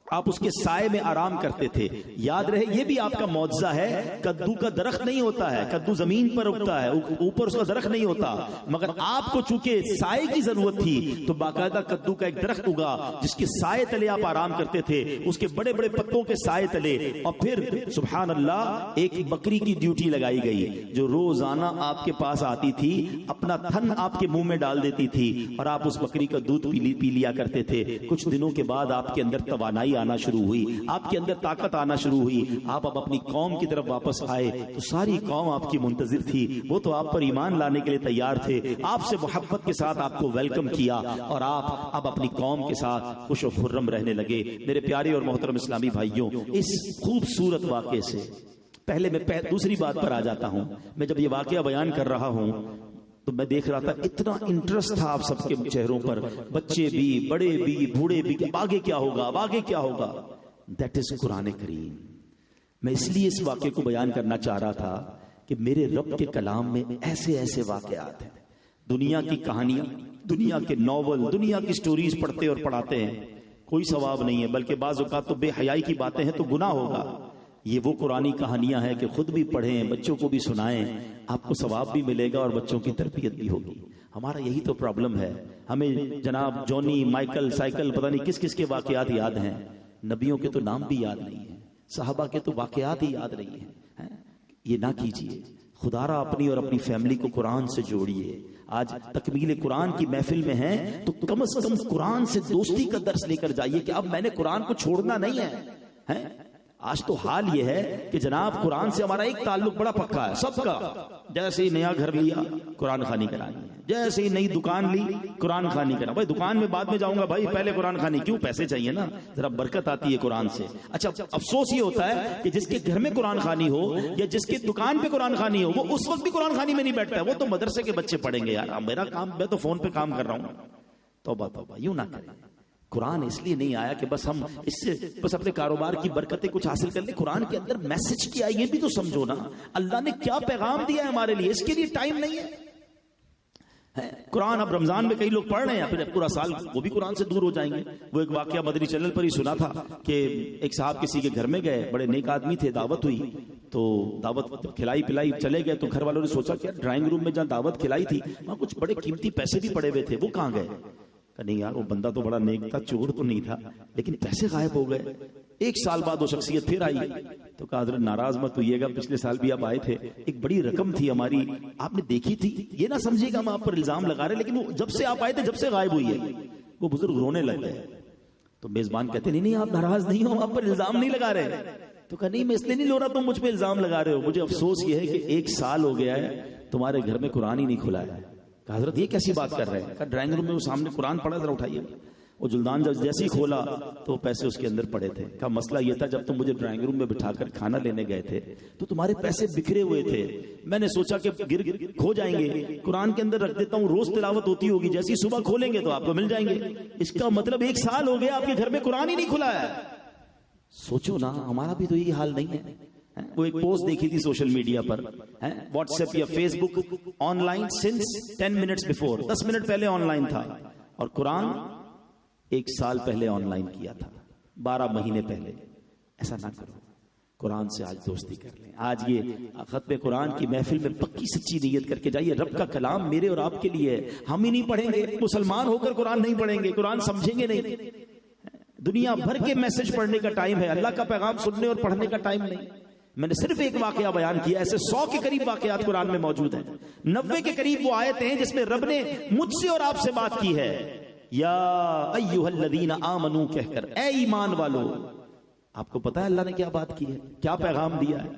Speaker 1: آپ اس کے سائے میں آرام کرتے تھے. یاد رہے یہ بھی آپ کا معجزہ ہے, کدو کا درخت نہیں ہوتا ہے, کدو زمین پر اگتا ہے, اوپر اس کا درخت نہیں ہوتا, مگر آپ کو چونکہ سائے کی ضرورت تھی تو باقاعدہ کدو کا ایک درخت اگا جس کے سائے تلے آپ آرام کرتے تھے, اس کے بڑے بڑے پتوں کے سائے تلے. اور پھر سبحان اللہ ایک بکری کی ڈیوٹی لگائی گئی جو روزانہ آپ کے پاس آتی تھی, اپنا تھن آپ کے منہ میں ڈال دیتی تھی اور آپ اس بکری کا دودھ پی لیا کرتے تھے. کچھ دنوں کے بعد آپ کے اندر توانائی آنا شروع ہوئی, آپ کے اندر طاقت آنا شروع ہوئی. آپ اب اپنی قوم کی طرف واپس آئے تو ساری قوم آپ کی منتظر تھی, وہ تو آپ پر ایمان لانے کے لیے تیار تھے, آپ سے محبت کے ساتھ آپ کو ویلکم کیا اور آپ اب اپنی قوم کے ساتھ خوش و خرم رہنے لگے. میرے پیارے اور محترم اسلامی بھائیوں, اس خوبصورت واقعے سے پہلے میں دوسری بات پر آ جاتا ہوں. میں جب یہ واقعہ بیان کر رہا ہوں تو میں دیکھ رہا تھا اتنا انٹرسٹ تھا آپ سب کے چہروں پر, بچے بھی, بڑے بھی, بوڑھے بھی, آگے کیا ہوگا, آگے کیا ہوگا. دیٹ از قرآن کریم. میں اس لیے اس واقعے کو بیان کرنا چاہ رہا تھا کہ میرے رب کے کلام میں ایسے ایسے واقعات ہیں, دنیا کی کہانیاں, دنیا کے ناول, دنیا کی سٹوریز پڑھتے اور پڑھاتے ہیں, کوئی ثواب نہیں ہے, بلکہ بعض اوقات تو بے حیائی کی باتیں ہیں تو گناہ ہوگا. یہ وہ قرآنی کہانیاں ہیں کہ خود بھی پڑھیں, بچوں کو بھی سنائیں, آپ کو ثواب بھی ملے گا اور بچوں کی تربیت بھی ہوگی. ہمارا یہی تو پرابلم ہے, ہمیں جناب جونی, مائیکل, سائیکل, پتہ نہیں کس کس کے واقعات یاد ہیں, نبیوں کے تو نام بھی یاد نہیں ہیں, صحابہ کے تو واقعات ہی یاد نہیں ہیں. یہ نہ کیجئے, خدا را اپنی اور اپنی فیملی کو قرآن سے جوڑیے. آج تکمیل قرآن کی محفل میں ہیں تو کم از کم قرآن سے دوستی کا درس لے کر جائیے کہ اب میں نے قرآن کو چھوڑنا نہیں ہے. آج تو حال یہ ہے کہ جناب قرآن سے ہمارا ایک تعلق بڑا پکا ہے سب کا. جیسے ہی نیا گھر لیا قرآن خوانی کرانی ہے, جیسے ہی نئی دکان لی قرآن خوانی کرنا. بھائی دکان میں بعد میں جاؤں گا, بھائی پہلے قرآن خوانی, کیوں, پیسے چاہیے نا, ذرا برکت آتی ہے قرآن سے. اچھا افسوس یہ ہوتا ہے کہ جس کے گھر میں قرآن خوانی ہو یا جس کی دکان پہ قرآن خوانی ہو, وہ اس وقت بھی قرآن خوانی میں نہیں بیٹھتا ہے, وہ تو مدرسے کے بچے پڑھیں گے. یار میرا کام, میں تو فون پہ کام کر رہا ہوں. توبہ توبہ, یوں نہ کریں. قرآن اس لیے نہیں آیا کہ بس ہم اس سے بس اپنے کاروبار کی برکتیں کچھ حاصل کر لیں. قرآن کے اندر میسج کیا ہے یہ بھی تو سمجھو نا. اللہ نے کیا پیغام دیا ہے ہمارے لیے, اس کے لیے ٹائم نہیں ہے. قرآن اب رمضان میں کئی لوگ پڑھ رہے ہیں, پھر پورا سال وہ بھی قرآن سے دور ہو جائیں گے. وہ ایک واقعہ مدنی چینل پر ہی سنا تھا کہ ایک صاحب کسی کے گھر میں گئے, بڑے نیک آدمی تھے, دعوت ہوئی تو دعوت کھلائی پلائی چلے گئے, تو گھر والوں نے سوچا کہ ڈرائنگ روم میں جہاں دعوت کھلائی تھی وہاں کچھ بڑے قیمتی پیسے بھی پڑے ہوئے تھے, وہ کہاں گئے؟ کہ نہیں یار وہ بندہ تو بڑا نیک تھا, چور تو نہیں تھا, لیکن پیسے غائب ہو گئے. ایک سال بعد وہ شخصیت پھر آئی تو کہا حضرت ناراض مت ہوئیے گا, پچھلے سال بھی آپ آئے تھے, ایک بڑی رقم تھی ہماری, آپ نے دیکھی تھی, یہ نہ سمجھیے گا ہم آپ پر الزام لگا رہے, لیکن وہ جب سے آپ آئے تھے جب سے غائب ہوئی ہے. وہ بزرگ رونے لگ گئے. تو میزبان کہتے نہیں آپ ناراض نہیں ہو, ہم آپ پر الزام نہیں لگا رہے. تو کہا نہیں میں اس لیے نہیں لو رہا, تم مجھ پہ الزام لگا رہے ہو, مجھے افسوس یہ ہے کہ 1 سال ہو گیا ہے تمہارے گھر میں قرآن ہی نہیں کھلا ہے. کہا حضرت یہ کیسی بات کر رہے ہیں؟ کہا ڈرائنگ روم میں وہ سامنے قرآن پڑھا, ذرا اٹھائیے. وہ جلدان جب جیسے ہی کھولا تو پیسے اس کے اندر پڑے تھے. کہا مسئلہ یہ تھا جب تم مجھے ڈرائنگ روم میں بٹھا کر کھانا لینے گئے تھے تو تمہارے پیسے بکھرے ہوئے تھے, میں نے سوچا کہ گر کھو جائیں گے, قرآن کے اندر رکھ دیتا ہوں, روز تلاوت ہوتی ہوگی, جیسی صبح کھولیں گے تو آپ کو مل جائیں گے. اس کا مطلب 1 سال ہو گیا آپ کے گھر میں قرآن ہی نہیں کھلا ہے. سوچو نا, ہمارا بھی تو یہی حال نہیں ہے. وہ ایک پوسٹ دیکھی تھی سوشل میڈیا پر, واٹس ایپ یا Facebook, online since 10 minutes before, 10 منٹ پہلے آن لائن تھا, اور قرآن 1 سال پہلے آن لائن کیا تھا, 12 مہینے پہلے. ایسا نہ کرو, قرآن سے آج دوستی کر لیں. آج یہ ختم قرآن کی محفل میں پکی سچی نیت کر کے جائیے, رب کا کلام میرے اور آپ کے لیے ہے, ہم ہی نہیں پڑھیں گے, مسلمان ہو کر قرآن نہیں پڑھیں گے, قرآن سمجھیں گے نہیں. دنیا بھر کے میسج پڑھنے کا ٹائم ہے, اللہ کا پیغام سننے اور پڑھنے کا ٹائم نہیں. میں نے صرف ایک واقعہ بیان کیا, ایسے 100 کے قریب واقعات قرآن میں موجود ہیں. 90 کے قریب وہ آیتیں ہیں جس میں رب نے مجھ سے اور آپ سے بات کی ہے, یا ایھا الذین آمنو کہہ کر, اے ایمان والو. آپ کو پتا ہے اللہ نے کیا بات کی ہے, کیا پیغام دیا ہے؟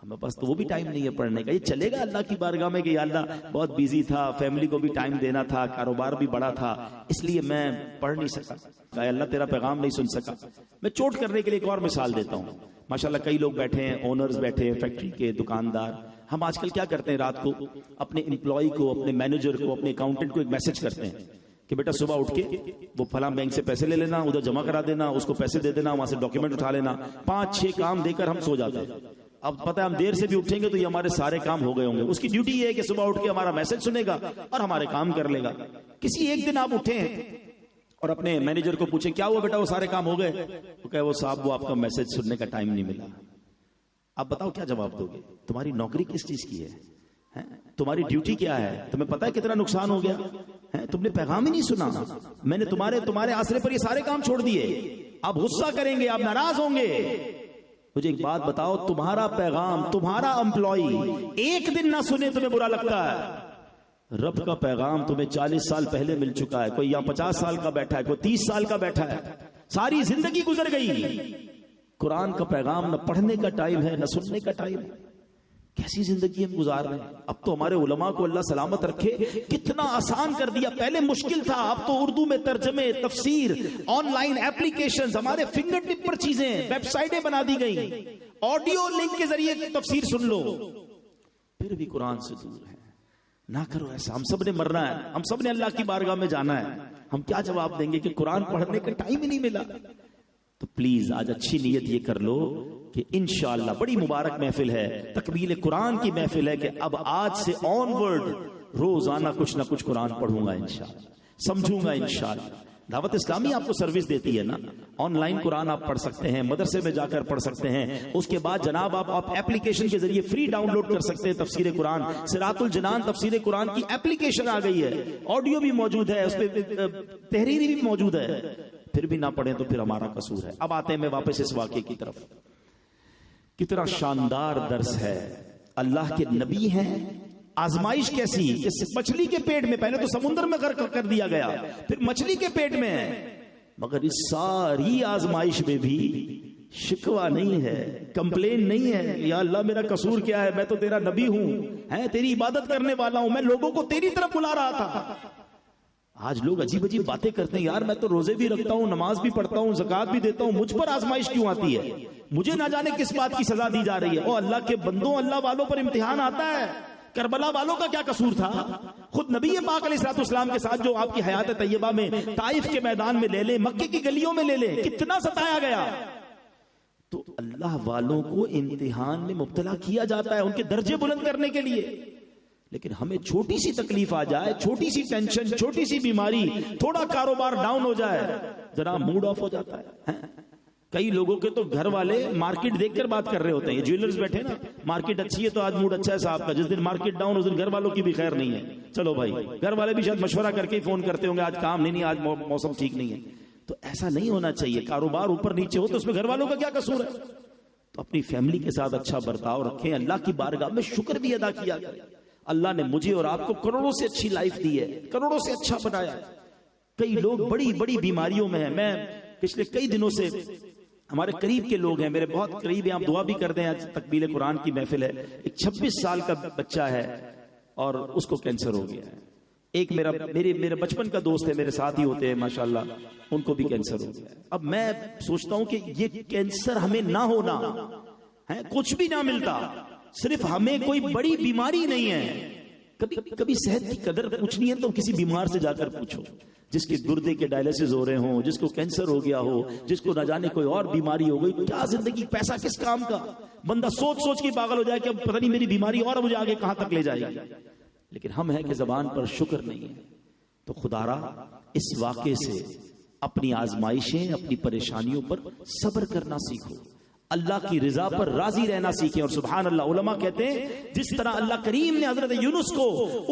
Speaker 1: ہمیں پاس تو وہ بھی ٹائم نہیں ہے پڑھنے کا. یہ چلے گا اللہ کی بارگاہ میں کہ یا اللہ بہت بیزی تھا, فیملی کو بھی ٹائم دینا تھا, کاروبار بھی بڑا تھا, اس لیے میں پڑھ نہیں سکا. کہ اللہ تیرا پیغام نہیں سن سکا. میں چوٹ کرنے کے لیے ایک اور مثال دیتا ہوں. ماشاءاللہ کئی لوگ بیٹھے ہیں, اونرز بیٹھے ہیں, فیکٹری کے دکاندار. ہم آج کل کیا کرتے ہیں, رات کو اپنے امپلائی کو, اپنے مینیجر کو, اپنے اکاؤنٹنٹ کو ایک میسج کرتے ہیں کہ بیٹا صبح اٹھ کے وہ فلاں بینک سے پیسے لے لینا, ادھر جمع کرا دینا, اس کو پیسے دے دینا, وہاں سے ڈاکیومنٹ اٹھا لینا. 5-6 کام دے کر ہم سو جاتے ہیں. اب پتہ ہے ہم دیر سے بھی اٹھیں گے تو یہ ہمارے سارے کام ہو گئے ہوں گے. اس کی ڈیوٹی یہ ہے کہ صبح اٹھ کے ہمارا میسج سنے گا اور ہمارے کام کر لے گا. کسی ایک دن آپ اٹھیں اور اپنے مینیجر کو پوچھیں کیا ہوا بیٹا, وہ سارے کام ہو گئے؟ وہ کہے وہ صاحب وہ آپ کا میسج سننے کا ٹائم نہیں ملا. آپ بتاؤ کیا جواب دو گے؟ تمہاری نوکری کس چیز کی ہے, تمہاری ڈیوٹی کیا ہے؟ تمہیں پتا ہے کتنا نقصان ہو گیا, تم نے پیغام ہی نہیں سنا. میں نے تمہارے آسرے پر یہ سارے کام چھوڑ دیے. آپ غصہ کریں گے, آپ ناراض ہوں گے. مجھے ایک بات بتاؤ, تمہارا پیغام تمہارا امپلائی ایک دن نہ سنے تمہیں برا لگتا ہے؟ رب کا پیغام تمہیں 40 سال پہلے مل چکا ہے. کوئی یہاں 50 سال کا بیٹھا ہے, کوئی 30 سال کا بیٹھا ہے, ساری زندگی گزر گئی. قرآن کا پیغام نہ پڑھنے کا ٹائم ہے نہ سننے کا ٹائم ہے. کیسی زندگی ہم گزار رہے ہیں. اب تو ہمارے علماء کو اللہ سلامت رکھے کتنا آسان کر دیا. پہلے مشکل تھا, اب تو اردو میں ترجمے, تفسیر, آن لائن ایپلیکیشنز, ہمارے فنگر ٹپ پر چیزیں, ویب سائٹیں بنا دی گئی, آڈیو لنک کے ذریعے تفسیر سن لو. پھر بھی قرآن سے دور ہے. نہ کرو ایسا. ہم سب نے مرنا ہے, ہم سب نے اللہ کی بارگاہ میں جانا ہے. ہم کیا جواب دیں گے کہ قرآن پڑھنے کا ٹائم ہی نہیں ملا؟ تو پلیز آج اچھی نیت یہ کر لو کہ انشاءاللہ بڑی مبارک محفل ہے, تکمیل قرآن کی محفل ہے, کہ اب آج سے آن ورڈ روزانہ کچھ نہ کچھ قرآن پڑھوں گا انشاءاللہ, سمجھوں گا انشاءاللہ. دعوت اسلامی آپ کو سروس دیتی ہے نا, آن لائن قرآن آپ پڑھ سکتے ہیں, مدرسے میں جا کر پڑھ سکتے ہیں. اس کے بعد جناب آپ ایپلیکیشن کے ذریعے فری ڈاؤن لوڈ کر سکتے ہیں تفسیر قرآن. صراط الجنان تفسیر قرآن کی ایپلیکیشن آ گئی ہے, آڈیو بھی موجود ہے, اس پہ تحریری بھی موجود ہے. پھر بھی نہ پڑھیں تو پھر ہمارا قصور ہے. اب آتے ہیں میں واپس اس واقعے کی طرف. کتنا شاندار درس ہے. اللہ کے نبی ہیں, آزمائش کیسی کہ مچھلی کے پیٹ میں, پہلے تو سمندر میں غرق کر دیا گیا, پھر مچھلی کے پیٹ میں ہے, مگر اس ساری آزمائش میں بھی شکوہ نہیں ہے, کمپلین نہیں ہے. یا اللہ میرا قصور کیا ہے, میں تو تیرا نبی ہوں, تیری عبادت کرنے والا ہوں, میں لوگوں کو تیری طرف بلا رہا تھا. آج لوگ عجیب عجیب باتیں کرتے ہیں, یار میں تو روزے بھی رکھتا ہوں, نماز بھی پڑھتا ہوں, زکات بھی دیتا ہوں, مجھ پر آزمائش کیوں آتی ہے؟ مجھے نہ جانے کس بات کی سزا دی جا رہی ہے. او اللہ کے بندوں, اللہ والوں پر امتحان آتا ہے. کربلا والوں کا کیا قصور تھا؟ خود نبی پاک علیہ الصلوۃ والسلام کے ساتھ جو آپ کی حیات طیبہ میں طائف کے میدان میں لے لے، مکے کی گلیوں میں لے لے، کتنا ستایا گیا. تو اللہ والوں کو امتحان میں مبتلا کیا جاتا ہے ان کے درجے بلند کرنے کے لیے. لیکن ہمیں چھوٹی سی تکلیف آ جائے، چھوٹی سی ٹینشن، چھوٹی سی بیماری، تھوڑا کاروبار ڈاؤن ہو جائے، ذرا موڈ آف ہو جاتا ہے. کئی لوگوں کے تو گھر والے مارکیٹ دیکھ کر بات کر رہے ہوتے ہیں. یہ جویلرز بیٹھے نا، مارکیٹ اچھی ہے تو آج موڈ اچھا ہے صاحب کا، جس دن مارکیٹ ڈاؤن اس دن گھر والوں کی بھی خیر نہیں ہے. چلو بھائی، گھر والے بھی شاید مشورہ کر کے فون کرتے ہوں گے آج کام نہیں، آج موسم ٹھیک نہیں ہے. تو ایسا نہیں ہونا چاہیے. کاروبار اوپر نیچے ہو تو اس میں گھر والوں کا کیا قصور ہے؟ تو اپنی فیملی کے ساتھ اچھا برتاؤ رکھیں، اللہ کی بارگاہ میں شکر بھی ادا کیا کریں. اللہ نے مجھے اور آپ کو کروڑوں سے اچھی لائف دی ہے، کروڑوں سے اچھا بنایا. کئی لوگ بڑی بڑی بیماریوں میں ہیں. میں پچھلے کئی دنوں سے، ہمارے قریب کے لوگ ہیں، میرے بہت قریب ہیں، آپ دعا بھی کر دیں. آج تکمیل قرآن کی محفل ہے. ایک 26 سال کا بچہ ہے اور اس کو کینسر ہو گیا ہے. ایک میرے بچپن کا دوست ہے، میرے ساتھ ہی ہوتے ہیں ماشاءاللہ، ان کو بھی کینسر ہو گیا ہے. اب میں سوچتا ہوں کہ یہ کینسر ہمیں نہ ہونا ہے، کچھ بھی نہ ملتا، صرف ہمیں کوئی بڑی بیماری نہیں ہے. کبھی صحت کی قدر پوچھنی ہے تو کسی بیمار سے جا کر پوچھو، جس کے گردے کے ڈائلسس ہو رہے ہوں، جس کو کینسر ہو گیا ہو، جس کو نہ جانے کوئی اور بیماری ہو گئی. کیا زندگی، پیسہ کس کام کا؟ بندہ سوچ کے پاگل ہو جائے کہ اب پتہ نہیں میری بیماری اور مجھے آگے کہاں تک لے جائے گی. لیکن ہم ہیں کہ زبان پر شکر نہیں ہے. تو خدا را اس واقعے سے اپنی آزمائشیں، اپنی پریشانیوں پر صبر کرنا سیکھو، اللہ کی رضا پر راضی رہنا سیکھیں. اور سبحان اللہ، علماء کہتے ہیں جس طرح اللہ کریم نے حضرت یونس کو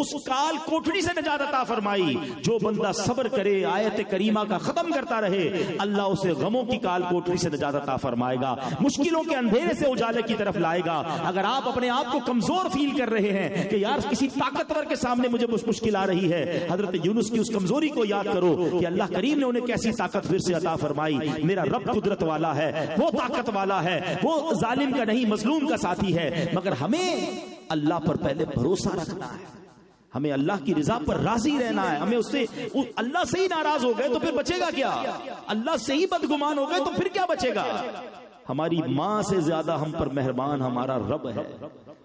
Speaker 1: اس کال کوٹڑی سے نجات عطا فرمائی، جو بندہ صبر کرے، آیت کریمہ کا ختم کرتا رہے، اللہ اسے غموں کی کال کوٹڑی سے نجات عطا فرمائے گا، مشکلوں کے اندھیرے سے اجالے کی طرف لائے گا. اگر آپ اپنے آپ کو کمزور فیل کر رہے ہیں کہ یار کسی طاقتور کے سامنے مجھے مشکل آ رہی ہے، حضرت یونس کی اس کمزوری کو یاد کرو کہ اللہ کریم نے انہیں کیسی طاقت پھر سے عطا فرمائی. میرا رب قدرت والا ہے، وہ طاقت والا ہے، وہ ظالم کا نہیں مظلوم کا ساتھی ہے. مگر ہمیں اللہ پر پہلے بھروسہ رکھنا ہے، ہمیں اللہ کی رضا پر راضی رہنا ہے. ہمیں اس سے، اللہ سے ہی ناراض ہو گئے تو پھر بچے گا کیا؟ اللہ سے ہی بدگمان ہو گئے تو پھر کیا بچے گا؟ ہماری ماں سے زیادہ ہم پر مہربان ہمارا رب ہے،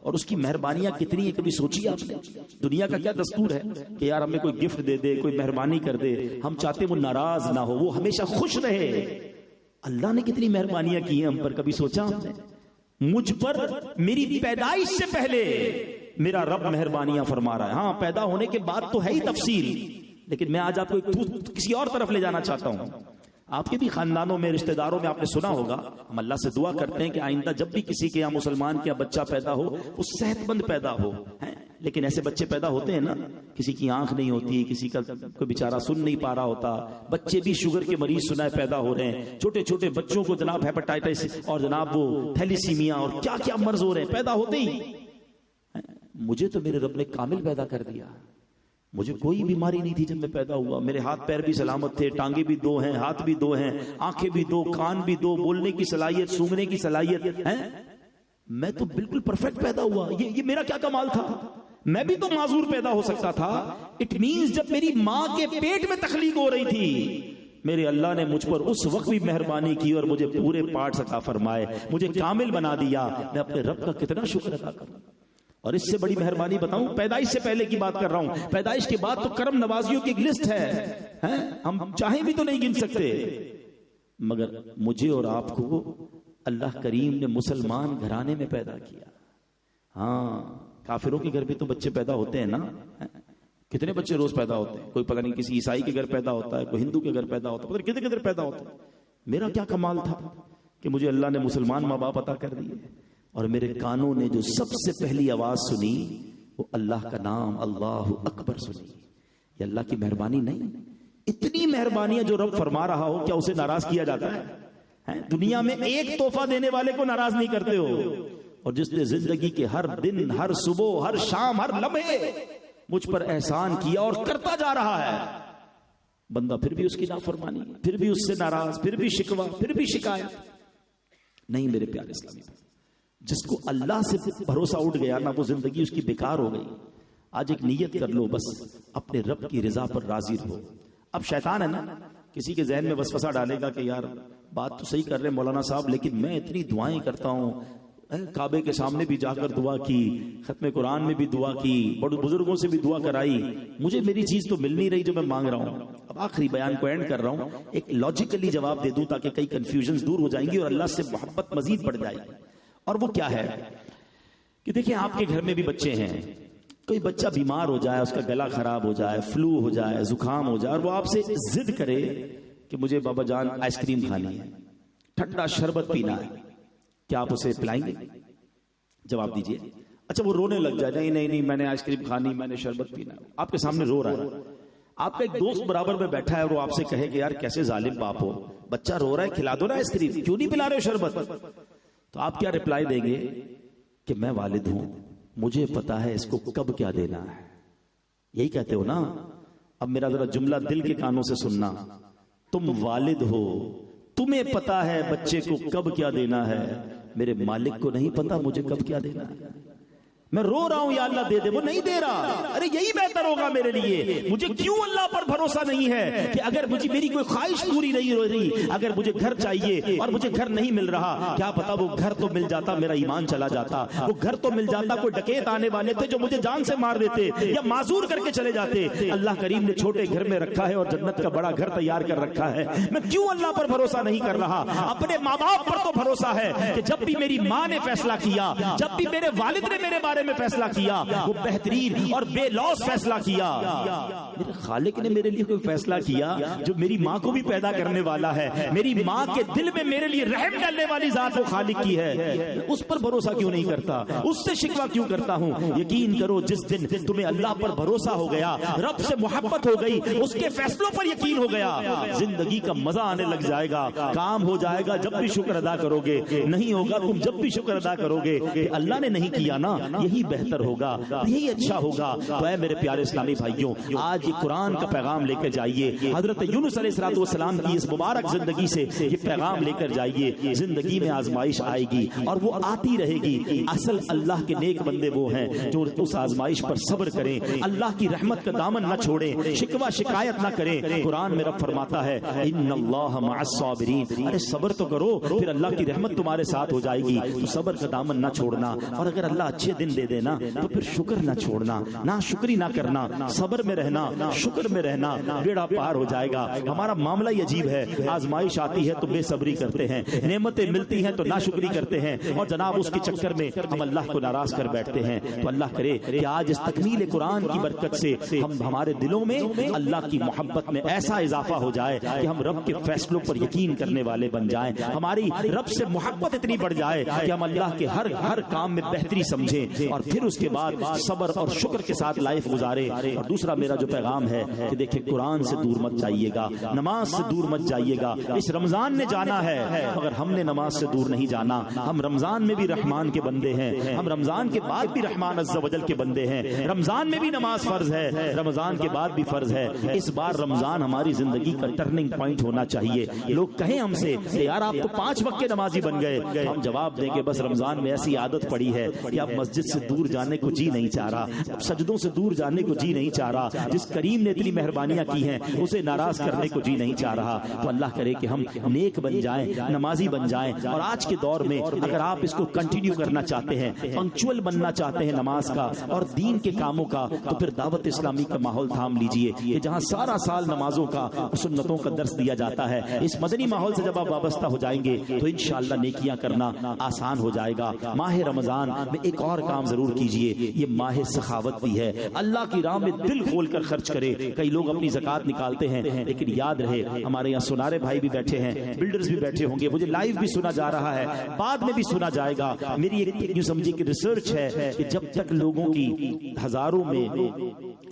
Speaker 1: اور اس کی مہربانیاں کتنی ہیں کبھی سوچی آپ نے؟ دنیا کا کیا دستور ہے کہ یار ہمیں کوئی گفٹ دے دے، کوئی مہربانی کر دے، ہم چاہتے وہ ناراض نہ ہو، وہ ہمیشہ خوش رہے. اللہ نے کتنی مہربانیاں کی ہیں ہم پر، کبھی سوچا ہم نے؟ مجھ پر میری پیدائش سے پہلے میرا رب مہربانیاں فرما رہا ہے. ہاں پیدا ہونے کے بعد تو ہے ہی تفصیل، لیکن میں آج آپ کو کسی اور طرف لے جانا چاہتا ہوں. آپ کے بھی خاندانوں میں، رشتہ داروں میں آپ نے سنا ہوگا، ہم اللہ سے دعا کرتے ہیں کہ آئندہ جب بھی کسی کے یہاں مسلمان کے یہاں بچہ پیدا ہو وہ صحت مند پیدا ہو. لیکن ایسے بچے پیدا ہوتے ہیں نا، کسی کی آنکھ نہیں ہوتی، کسی کا کوئی بیچارہ سن نہیں پا رہا ہوتا. بچے بھی شوگر کے مریض سنا ہے پیدا ہو رہے ہیں، چھوٹے چھوٹے بچوں کو جناب ہیپاٹائٹس اور جناب وہ تھیلیسیمیا اور کیا کیا مرض ہو رہے ہیں پیدا ہوتے ہی. مجھے تو میرے رب نے کامل پیدا کر دیا، مجھے کوئی بیماری نہیں تھی جب میں پیدا ہوا. میرے ہاتھ پیر بھی سلامت تھے، ٹانگیں بھی 2 ہیں، ہاتھ بھی 2 ہیں، آنکھیں بھی 2، کان بھی 2، بولنے کی صلاحیت، سونگنے کی صلاحیت ہے. میں تو بالکل پرفیکٹ پیدا ہوا. یہ میرا کیا کمال تھا؟ میں بھی تو معذور پیدا ہو سکتا تھا. اٹ مینز جب میری ماں کے پیٹ میں تخلیق ہو رہی تھی، میرے اللہ نے مجھ پر اس وقت بھی مہربانی کی اور مجھے پورے پارٹس عطا فرمائے، مجھے کامل بنا دیا. میں اپنے رب کا کتنا شکر ادا کروں. اور اس سے بڑی مہربانی بتاؤں، پیدائش سے پہلے کی بات کر رہا ہوں، پیدائش کے بعد تو کرم نوازیوں کی ایک لسٹ ہے، ہم چاہیں بھی تو نہیں گن سکتے. مگر مجھے اور آپ کو اللہ کریم نے مسلمان گھرانے میں پیدا کیا. ہاں کافروں کے گھر بھی تو بچے پیدا ہوتے ہیں نا، کتنے بچے روز پیدا ہوتے ہیں. کوئی پتہ نہیں کسی عیسائی کے گھر پیدا ہوتا ہے، کوئی ہندو کے گھر پیدا ہوتا ہے، پتہ نہیں کتنے گھر پیدا ہوتا ہے. میرا کیا کمال تھا کہ مجھے اللہ نے مسلمان ماں باپ عطا کر دیے، اور میرے کانوں نے جو سب سے پہلی آواز سنی وہ اللہ کا نام اللہ اکبر سنی. یہ اللہ کی مہربانی نہیں؟ اتنی مہربانیاں جو رب فرما رہا ہو، کیا اسے ناراض کیا جاتا ہے؟ دنیا میں ایک تحفہ دینے والے کو ناراض نہیں کرتے ہو، اور جس نے زندگی کے ہر دن، ہر صبح، ہر شام، ہر لمحے مجھ پر احسان کیا اور کرتا جا رہا ہے، بندہ پھر بھی اس کی نافرمانی، پھر بھی اس سے ناراض، پھر بھی شکوہ، پھر بھی شکایت نہیں. میرے پیارے اسلامی، جس کو اللہ سے بھروسہ اٹھ گیا نا، وہ زندگی اس کی بیکار ہو گئی. آج ایک نیت کر لو، بس اپنے رب کی رضا پر راضی رہو. اب شیطان ہے نا، کسی کے ذہن میں وسوسہ ڈالے گا کہ یار بات تو صحیح کر رہے مولانا صاحب، لیکن میں اتنی دعائیں کرتا ہوں، کعبے کے سامنے بھی جا کر دعا کی، ختم قرآن میں بھی دعا کی، بڑے بزرگوں سے بھی دعا کرائی، مجھے میری چیز تو مل نہیں رہی جو میں مانگ رہا ہوں۔ اب آخری بیان کو اینڈ کر رہا ہوں، ایک لاجیکلی جواب دے دوں تاکہ کئی کنفیوژنز دور ہو جائیں گی اور اللہ سے محبت مزید بڑھ جائے گی۔ اور وہ کیا ہے کہ دیکھیں آپ کے گھر میں بھی بچے ہیں، کوئی بچہ بیمار ہو جائے، اس کا گلا خراب ہو جائے، فلو ہو جائے، زکام ہو جائے، اور وہ آپ سے ضد کرے کہ مجھے بابا جان آئس کریم کھانی ہے، ٹھنڈا شربت پینا ہے، کیا آپ اسے پلائیں گے؟ جواب دیجئے۔ اچھا وہ رونے لگ جائے، نہیں نہیں نہیں میں نے آئس کریم کھانی، میں نے شربت پینا، آپ کے سامنے رو رہا ہے، آپ کا ایک دوست برابر میں بیٹھا ہے اور وہ آپ سے کہے کہ یار کیسے ظالم باپ ہو، بچہ رو رہا ہے کھلا دو نا آئس کریم، کیوں نہیں پلا رہے ہو شربت؟ تو آپ کیا رپلائی دیں گے کہ میں والد ہوں، مجھے پتا ہے اس کو کب کیا دینا ہے، یہی کہتے ہو نا؟ اب میرا ذرا جملہ دل کے کانوں سے سننا، تم والد ہو، تمہیں پتا ہے بچے کو کب کیا دینا ہے، میرے مالک کو نہیں پتا مجھے کب کیا دینا ہے، میں رو رہا ہوں یا اللہ دے دے، وہ نہیں دے رہا، ارے یہی بہتر ہوگا میرے لیے، مجھے کیوں اللہ پر بھروسہ نہیں ہے کہ اگر مجھے میری کوئی خواہش پوری نہیں ہو رہی، اگر مجھے گھر چاہیے اور مجھے گھر نہیں مل رہا، کیا پتا وہ گھر تو مل جاتا میرا ایمان چلا جاتا، وہ گھر تو مل جاتا کوئی ڈکیت آنے والے تھے جو مجھے جان سے مار دیتے یا معذور کر کے چلے جاتے، اللہ کریم نے چھوٹے گھر میں رکھا ہے اور جنت کا بڑا گھر تیار کر رکھا ہے، میں کیوں اللہ پر بھروسہ نہیں کر رہا؟ اپنے ماں باپ پر تو بھروسہ ہے کہ جب بھی میری ماں نے فیصلہ کیا، جب بھی میرے والد نے میرے بارے میں فیصلہ کیا، وہ بہترین اور بے لوث فیصلہ کیا، میرے خالق نے میرے لیے کوئی فیصلہ کیا جو میری ماں کو بھی پیدا کرنے والا ہے، میری ماں کے دل میں میرے لیے رحم ڈالنے والی ذات وہ خالق کی ہے، اس پر بھروسہ کیوں نہیں کرتا؟ اس سے شکوہ کیوں کرتا ہوں؟ یقین کرو جس دن تمہیں اللہ پر بھروسہ ہو گیا، رب سے محبت ہو گئی، اس کے فیصلوں پر یقین ہو گیا، زندگی کا مزہ آنے لگ جائے گا، کام ہو جائے گا جب بھی شکر ادا کرو گے، نہیں ہوگا تم جب بھی شکر ادا کرو گے کہ اللہ نے نہیں کیا نا، یہی بہتر ہوگا، یہی اچھا ہوگا۔ تو اے میرے پیارے اسلامی بھائیوں، آج یہ قرآن کا پیغام لے کر جائیے، حضرت یونس علیہ السلام کی اس مبارک زندگی سے یہ پیغام لے کر جائیے، زندگی میں آزمائش آئے گی اور وہ آتی رہے گی، اصل اللہ کے نیک بندے وہ ہیں جو اس آزمائش پر صبر کریں، اللہ کی رحمت کا دامن نہ چھوڑیں، شکوہ شکایت نہ کریں۔ قرآن میں رب فرماتا ہے ان اللہ مع الصابرین، ارے صبر تو کرو پھر اللہ کی رحمت تمہارے ساتھ ہو جائے گی، تو صبر کا دامن نہ چھوڑنا، اور اگر اللہ اچھے دن دے دینا تو پھر شکر نہ چھوڑنا، نہ شکری نہ کرنا، صبر میں رہنا، شکر میں رہنا، بیڑا پار ہو جائے گا۔ ہمارا معاملہ ہی عجیب ہے، آزمائش آتی ہے تو بے صبری کرتے ہیں، نعمتیں ملتی ہیں تو ناشکری کرتے ہیں، اور جناب اس کے چکر میں ہم اللہ کو ناراض کر بیٹھتے ہیں۔ تو اللہ کرے کہ آج اس تکمیل قرآن کی برکت سے ہمارے دلوں میں اللہ کی محبت میں ایسا اضافہ ہو جائے کہ ہم رب کے فیصلوں پر یقین کرنے والے بن جائیں، ہماری رب سے محبت اتنی بڑھ جائے کہ ہم اللہ کے ہر کام میں بہتری سمجھیں، اور پھر اس کے بعد صبر اور شکر کے ساتھ لائف گزارے۔ اور دوسرا میرا جو پیغام ہے کہ دیکھیں قرآن سے دور مت جائیے گا، نماز سے دور مت جائیے گا، اس رمضان نے جانا ہے، اگر ہم نے نماز سے دور نہیں جانا، ہم رمضان میں بھی رحمان کے بندے ہیں، ہم رمضان کے بعد بھی رحمان عز و جل کے بندے ہیں، رمضان میں بھی نماز فرض ہے، رمضان کے بعد بھی فرض ہے۔ اس بار رمضان ہماری زندگی کا ٹرننگ پوائنٹ ہونا چاہیے۔ لوگ کہیں ہم سے کہ یار آپ تو 5 وقت کے نمازی بن گئے، ہم جواب دیں کہ بس رمضان میں ایسی عادت پڑی ہے کہ اب مسجد سے دور جانے کو جی نہیں چاہ رہا، اب سجدوں سے دور جانے کو جی نہیں چاہ رہا، جس کریم نے اتنی مہربانیاں کی ہیں اسے ناراض کرنے کو جی نہیں چاہ رہا۔ تو اللہ کرے کہ ہم نیک بن جائیں، نمازی بن جائیں، اور آج کے دور میں اگر آپ اس کو کنٹینیو کرنا چاہتے ہیں، پنکچوئل بننا چاہتے ہیں نماز کا اور دین کے کاموں کا، تو پھر دعوت اسلامی کا ماحول تھام لیجئے کہ جہاں سارا سال نمازوں کا، سنتوں کا درس دیا جاتا ہے، اس مدنی ماحول سے جب آپ وابستہ ہو جائیں گے تو انشاءاللہ نیکیاں کرنا آسان ہو جائے گا۔ ماہ رمضان میں ایک اور کام ضرور کیجئے، یہ ماہ سخاوت بھی ہے، اللہ کی راہ میں دل کھول کر خرچ کرے۔ کئی لوگ اپنی زکات نکالتے ہیں، لیکن یاد رہے ہمارے یہاں سنارے بھائی بھی بیٹھے ہیں، بلڈرز بھی بیٹھے ہوں گے، مجھے لائیو بھی سنا جا رہا ہے، بعد میں بھی سنا جائے گا۔ میری ایک یوں سمجھیے کہ ریسرچ ہے کہ جب تک لوگوں کی ہزاروں میں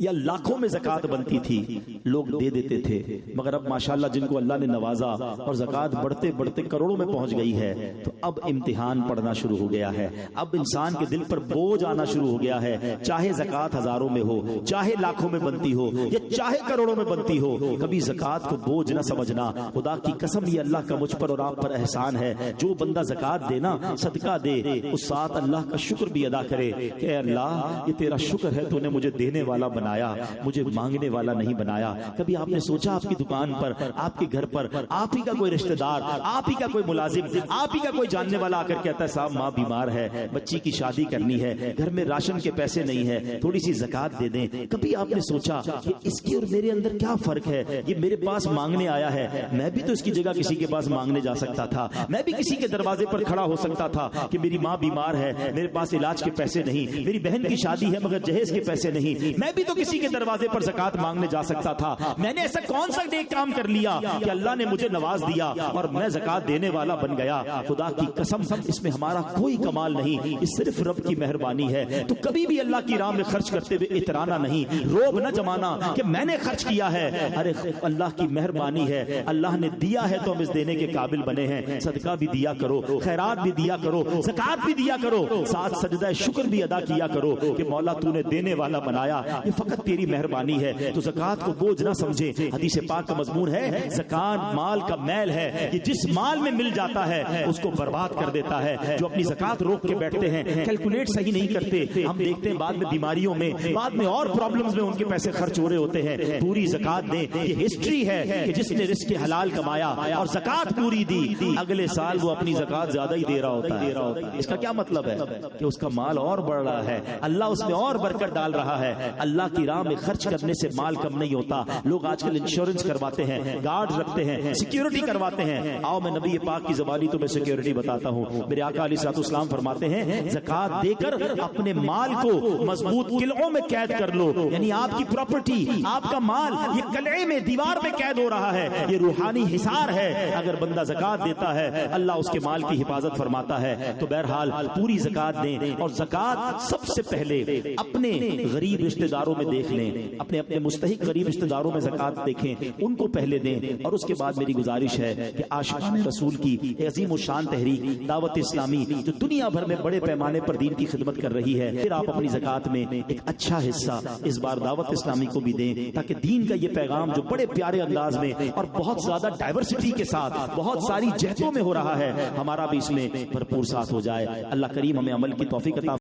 Speaker 1: یا لاکھوں میں زکات بنتی تھی لوگ دے دیتے تھے، مگر اب ماشاءاللہ جن کو اللہ نے نوازا اور زکات بڑھتے بڑھتے کروڑوں میں پہنچ گئی ہے، تو اب امتحان پڑنا شروع ہو گیا ہے، اب انسان کے دل پر بوجھ آنا شروع ہو گیا ہے، چاہے زکات ہزاروں میں ہو، چاہے لاکھوں میں بنتی ہو یا چاہے کروڑوں میں بنتی ہو، کبھی زکات کو بوجھ نہ سمجھنا۔ خدا کی قسم یہ اللہ کا مجھ پر اور آپ پر احسان ہے، جو بندہ زکات دے نا، صدقہ دے، اس ساتھ اللہ کا شکر بھی ادا کرے کہ اے اللہ یہ تیرا شکر ہے تو نے مجھے دینے والا بنا بنایا, مجھے مانگنے والا نہیں بنایا. کبھی آپ نے سوچا آپ کی دکان پر, آپ کے گھر پر آپ ہی کا کوئی رشتہ دار, آپ ہی کا کوئی ملازم, آپ ہی کا کوئی جاننے والا آ کر کہتا ہے صاحب ماں بیمار ہے, بچی کی شادی کرنی ہے, گھر میں راشن کے پیسے نہیں ہے, تھوڑی سی زکات دے دیں. کبھی آپ نے سوچا کہ اس کی اور میرے اندر کیا فرق ہے؟ یہ میرے پاس مانگنے آیا ہے, میں بھی تو اس کی جگہ کسی کے پاس مانگنے جا سکتا تھا, میں بھی کسی کے دروازے پر کھڑا ہو سکتا تھا کہ میری ماں بیمار ہے, میرے پاس علاج کے پیسے نہیں, میری بہن کی شادی ہے مگر جہیز کے پیسے نہیں, میں بھی تو کسی کے دروازے پر زکات مانگنے جا سکتا تھا. میں نے ایسا کون سا نیک کام کر لیا کہ اللہ نے مجھے نواز دیا اور میں زکات دینے والا بن گیا؟ خدا کی قسم اس میں ہمارا کوئی کمال نہیں, یہ صرف رب کی مہربانی ہے. تو کبھی بھی اللہ کی راہ میں خرچ کرتے ہوئے اترانا نہیں, روب نہ جمانا کہ میں نے خرچ کیا ہے. ارے اللہ کی مہربانی ہے, اللہ نے دیا ہے تو ہم اس دینے کے قابل بنے ہیں. صدقہ بھی دیا کرو, خیرات بھی دیا کرو, زکات بھی دیا کرو, ساتھ سجدہ شکر بھی ادا کیا کرو کہ مولا تو نے دینے والا بنایا, یہ فقط تیری مہربانی ہے. تو زکات کو بوجھ نہ سمجھے. حدیث پاک کا مضمون ہے زکات مال کا میل ہے, یہ جس مال میں مل جاتا ہے اس کو برباد کر دیتا ہے. جو اپنی زکات روک کے بیٹھتے ہیں, کیلکولیٹ صحیح نہیں کرتے, ہم دیکھتے ہیں بعد میں بیماریوں میں, بعد میں اور پرابلمز میں ان کے پیسے خرچ ہو رہے ہوتے ہیں. پوری زکات دیں. یہ ہسٹری ہے کہ جس نے رزق حلال کمایا اور زکات پوری دی, اگلے سال وہ اپنی زکات زیادہ ہی دے رہا ہوتا ہے. اس کا کیا مطلب ہے کہ اس کا مال اور بڑھ رہا ہے, اللہ اس میں اور برکت ڈال رہا ہے. اللہ کی راہ میں خرچ کرنے سے مال کم نہیں ہوتا. لوگ آج کل انشورنس کرواتے ہیں, گارڈ رکھتے ہیں, سیکیورٹی کرواتے ہیں. آؤ میں نبی پاک کی زبانی تمہیں سیکیورٹی بتاتا ہوں. میرے آقا علیہ الصلوۃ والسلام فرماتے ہیں زکات دے کر اپنے مال کو مضبوط قلعوں میں قید کر لو. یعنی آپ کی پراپرٹی, آپ کا مال یہ قلعے میں, دیوار میں قید ہو رہا ہے, یہ روحانی حصار ہے. اگر بندہ زکات دیتا ہے اللہ اس کے مال کی حفاظت فرماتا ہے. تو بہرحال پوری زکات دیں, اور زکات سب سے پہلے اپنے غریب رشتہ داروں میں دیکھ لیں, اپنے مستحق غریب رشتہ داروں میں زکات دیکھیں, ان کو پہلے دیں. اور اس کے بعد میری گزارش ہے کہ عاشقان رسول کی عظیم الشان تحریک دعوت اسلامی جو دنیا بھر میں بڑے پیمانے پر دین کی خدمت کر رہی ہے, پھر آپ اپنی زکات میں ایک اچھا حصہ اس بار دعوت اسلامی کو بھی دیں, تاکہ دین کا یہ پیغام جو بڑے پیارے انداز میں اور بہت زیادہ ڈائیورسٹی کے ساتھ بہت ساری جہتوں میں ہو رہا ہے, ہمارا بھی اس میں بھرپور ساتھ ہو جائے. اللہ کریم ہمیں عمل کی توفیق عطا